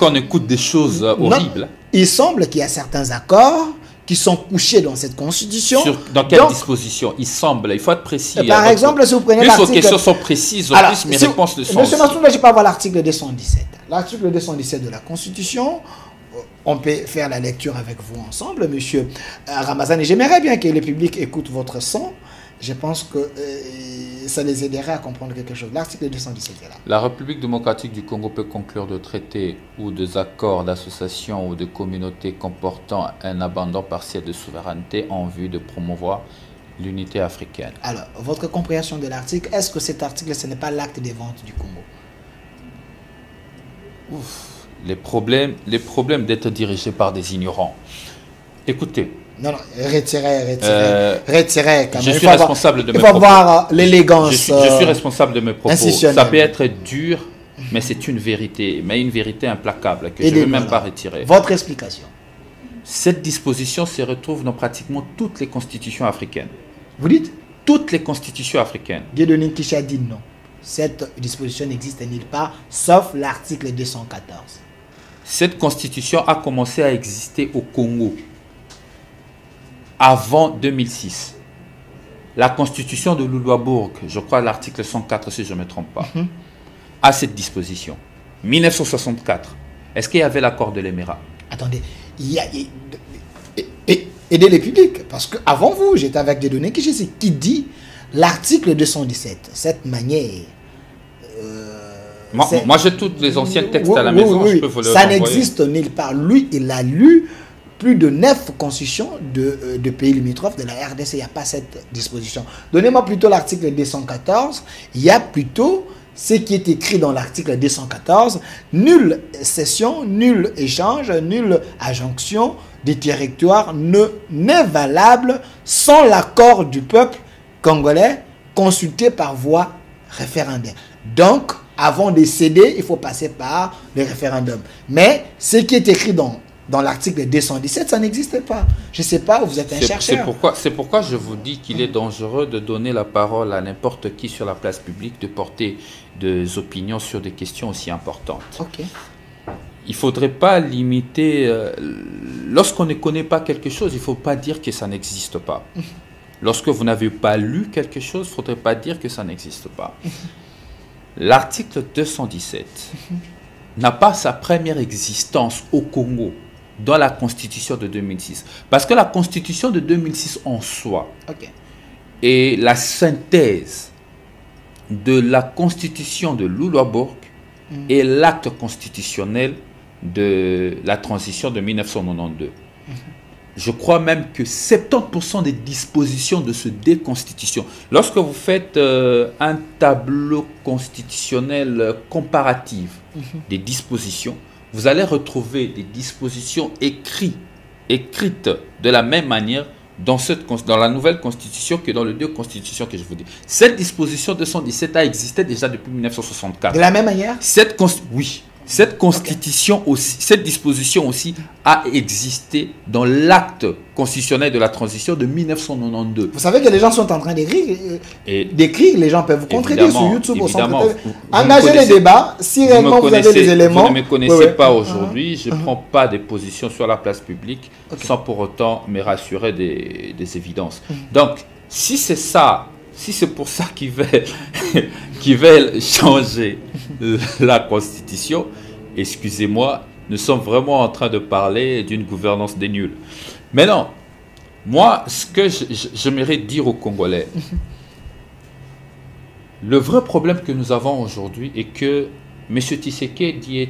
on écoute des choses horribles. Non, il semble qu'il y a certains accords qui sont couchés dans cette constitution. Dans quelle disposition? Il semble, il faut être précis. Par exemple, si vous prenez l'article... Plus vos questions sont précises, plus mes réponses le sont. Monsieur Massoud, je peux avoir l'article 217. L'article 217 de la Constitution, on peut faire la lecture avec vous ensemble, monsieur Ramazani. J'aimerais bien que le public écoute votre son. Je pense que ça les aiderait à comprendre quelque chose. L'article 217 est là. La République démocratique du Congo peut conclure de traités ou des accords d'association ou de communauté comportant un abandon partiel de souveraineté en vue de promouvoir l'unité africaine. Alors, votre compréhension de l'article, est-ce que cet article, ce n'est pas l'acte des ventes du Congo? Les problèmes d'être dirigé par des ignorants. Écoutez. Non, retirez. Quand je suis responsable de mes propos. Il faut voir l'élégance. Je suis responsable de mes propos. Ça peut être dur, mais c'est une vérité. Mais une vérité implacable que je ne veux même pas retirer. Votre explication. Cette disposition se retrouve dans pratiquement toutes les constitutions africaines. Vous dites? Toutes les constitutions africaines. Guédonine Kisha dit non. Cette disposition n'existe nulle part, sauf l'article 214. Cette constitution a commencé à exister au Congo avant 2006. La constitution de Louloabourg, je crois l'article 104 si je ne me trompe pas, a cette disposition. 1964, est-ce qu'il y avait l'accord de l'Émirat? Attendez, aidez les publics, parce qu'avant vous, j'étais avec des données qui dit l'article 217, cette manière... moi j'ai tous les anciens textes à la maison, je peux vous les ça n'existe nulle part. Lui, il a lu plus de 9 constitutions de pays limitrophes de la RDC. Il n'y a pas cette disposition. Donnez-moi plutôt l'article 214. Il y a plutôt ce qui est écrit dans l'article 214. Nulle cession, nul échange, nulle adjonction des territoires n'est valable sans l'accord du peuple congolais consulté par voie référendaire. Donc, avant de céder, il faut passer par le référendum. Mais ce qui est écrit dans l'article 217, ça n'existe pas. Je ne sais pas, vous êtes un chercheur. C'est pourquoi je vous dis qu'il est dangereux de donner la parole à n'importe qui sur la place publique, de porter des opinions sur des questions aussi importantes. Ok. Il ne faudrait pas limiter... lorsqu'on ne connaît pas quelque chose, il ne faut pas dire que ça n'existe pas. Lorsque vous n'avez pas lu quelque chose, il ne faudrait pas dire que ça n'existe pas. L'article 217 n'a pas sa première existence au Congo dans la Constitution de 2006. Parce que la Constitution de 2006 en soi est la synthèse de la Constitution de Louloabourg et l'acte constitutionnel de la transition de 1992. Je crois même que 70% des dispositions de ce déconstitution, lorsque vous faites un tableau constitutionnel comparatif des dispositions, vous allez retrouver des dispositions écrites de la même manière dans la nouvelle constitution que dans les deux constitutions que je vous dis. Cette disposition 217 a existé déjà depuis 1964. De la même manière? Oui. Cette constitution aussi, cette disposition aussi a existé dans l'acte constitutionnel de la transition de 1992. Vous savez que les gens sont en train d'écrire, les gens peuvent vous contredire sur YouTube. Évidemment, engagez les débats, si réellement vous avez les éléments. Vous ne me connaissez pas aujourd'hui, je ne prends pas des positions sur la place publique sans pour autant me rassurer des évidences. Donc, si c'est ça, si c'est pour ça qu'ils veulent changer la Constitution, excusez-moi, nous sommes vraiment en train de parler d'une gouvernance des nuls. Mais non, moi, ce que j'aimerais dire aux Congolais, le vrai problème que nous avons aujourd'hui est que M. Tshisekedi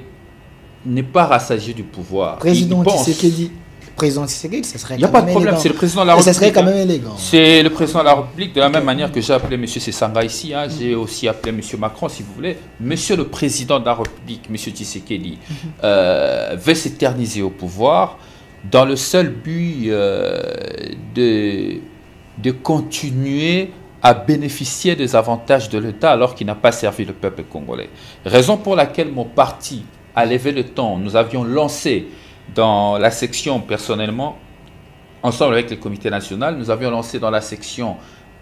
n'est pas rassasié du pouvoir. Président Tshisekedi. Président Tshisekedi, ce serait. Il n'y a pas de problème, c'est le président de la République. Ça serait quand même élégant. C'est le président de la République, de la même manière que j'ai appelé M. Sessanga ici, j'ai aussi appelé M. Macron, si vous voulez. Monsieur le président de la République, M. Tshisekedi, veut s'éterniser au pouvoir dans le seul but de continuer à bénéficier des avantages de l'État alors qu'il n'a pas servi le peuple congolais. Raison pour laquelle mon parti a levé le ton. Nous avions lancé dans la section, personnellement, ensemble avec le comité national, nous avions lancé dans la section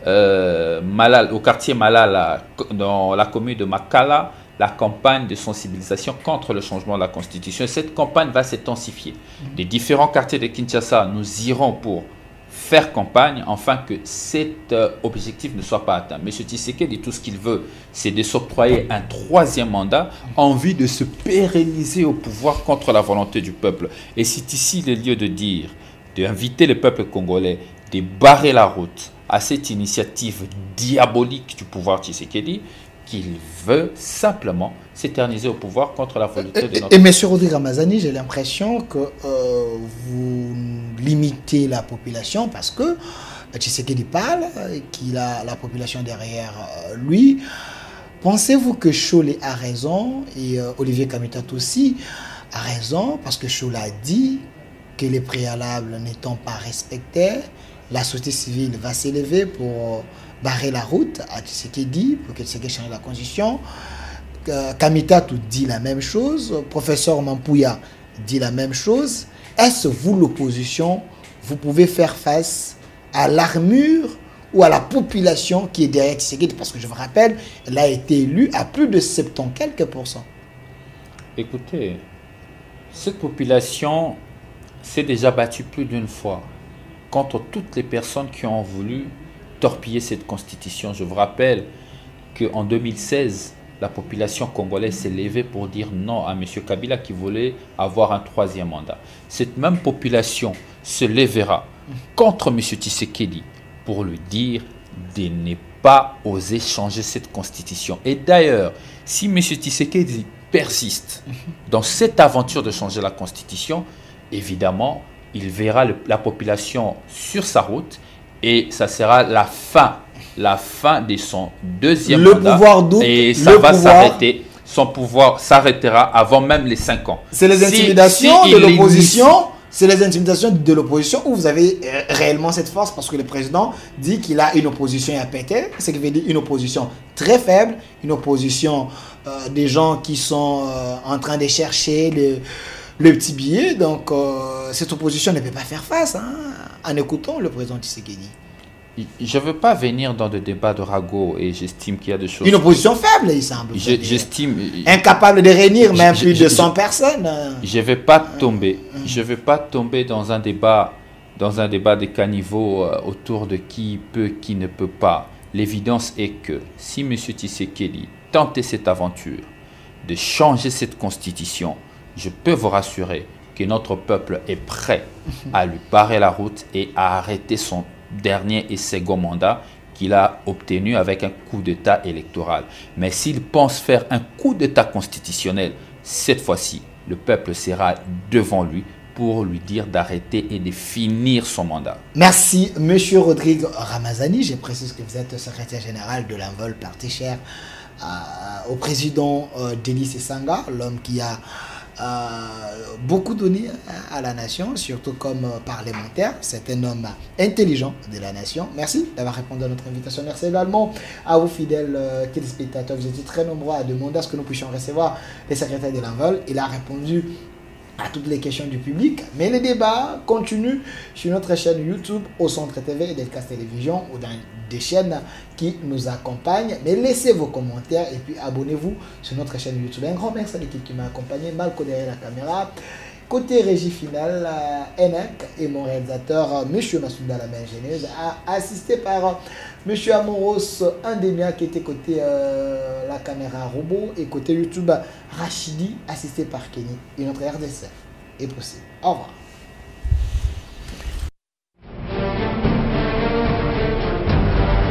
Malal, au quartier Malala, dans la commune de Makala, la campagne de sensibilisation contre le changement de la Constitution. Et cette campagne va s'intensifier. Des différents quartiers de Kinshasa, nous irons pour faire campagne afin que cet objectif ne soit pas atteint. M. Tshisekedi, tout ce qu'il veut, c'est de s'octroyer un troisième mandat en vue de se pérenniser au pouvoir contre la volonté du peuple. Et c'est ici le lieu de dire, d'inviter le peuple congolais, de barrer la route à cette initiative diabolique du pouvoir Tshisekedi, qu'il veut simplement s'éterniser au pouvoir contre la volonté de notre... Et M. Rodrigue Ramazani, j'ai l'impression que vous limitez la population parce que Tshisekedi parle, qu'il a la population derrière lui. Pensez-vous que Cholé a raison et Olivier Kamitat aussi a raison parce que Cholé a dit que les préalables n'étant pas respectés, la société civile va s'élever pour barrer la route à Tshisekedi pour que Tshisekedi change la constitution. Kamitat dit la même chose, professeur Mampouya dit la même chose. Est-ce vous, l'opposition, vous pouvez faire face à l'armure ou à la population qui est derrière Tshisekedi? Parce que je vous rappelle, elle a été élue à plus de 70 quelques %. Écoutez, cette population s'est déjà battue plus d'une fois contre toutes les personnes qui ont voulu torpiller cette constitution. Je vous rappelle qu'en 2016, la population congolaise s'est levée pour dire non à M. Kabila qui voulait avoir un troisième mandat. Cette même population se lèvera contre M. Tshisekedi pour lui dire de ne pas oser changer cette constitution. Et d'ailleurs, si M. Tshisekedi persiste dans cette aventure de changer la constitution, évidemment, il verra la population sur sa route et ça sera la fin de son deuxième mandat. Pouvoir d'août, et ça va s'arrêter. Son pouvoir s'arrêtera avant même les 5 ans. C'est les intimidations de l'opposition. C'est les intimidations de l'opposition où vous avez réellement cette force parce que le président dit qu'il a une opposition à péter, ce qui veut dire une opposition très faible, une opposition des gens qui sont en train de chercher le petit billet. Donc cette opposition ne peut pas faire face en écoutant le président Tshisekedi. Je ne veux pas venir dans des débats de ragot et j'estime qu'il y a des choses... Une opposition faible, il semble. J'estime... Incapable de réunir même plus de 100 personnes. Je ne vais pas tomber. Je vais pas tomber dans un débat de caniveau autour de qui peut, qui ne peut pas. L'évidence est que si M. Tshisekedi tentait cette aventure de changer cette constitution, je peux vous rassurer que notre peuple est prêt à lui barrer la route et à arrêter son dernier et second mandat qu'il a obtenu avec un coup d'État électoral. Mais s'il pense faire un coup d'État constitutionnel, cette fois-ci, le peuple sera devant lui pour lui dire d'arrêter et de finir son mandat. Merci, Monsieur Rodrigue Ramazani. Je précise que vous êtes secrétaire général de l'Envol Parti cher au président Denis Sessanga, l'homme qui a beaucoup donné à la nation, surtout comme parlementaire. C'est un homme intelligent de la nation. Merci d'avoir répondu à notre invitation. Merci également à vous, fidèles téléspectateurs. Vous étiez très nombreux à demander à ce que nous puissions recevoir les secrétaires de l'envol. Il a répondu à toutes les questions du public. Mais le débat continue sur notre chaîne YouTube, au Centre TV et Delcast Télévision, ou dans des chaînes qui nous accompagnent. Mais laissez vos commentaires et puis abonnez-vous sur notre chaîne YouTube. Un grand merci à l'équipe qui m'a accompagné, Malco derrière la caméra. Côté régie finale, Enek et mon réalisateur, M. Massounda, la main ingénieuse, assisté par M. Amoros Indemia qui était côté la caméra robot, et côté YouTube, Rachidi, assisté par Kenny. Et notre RDC est possible. Au revoir.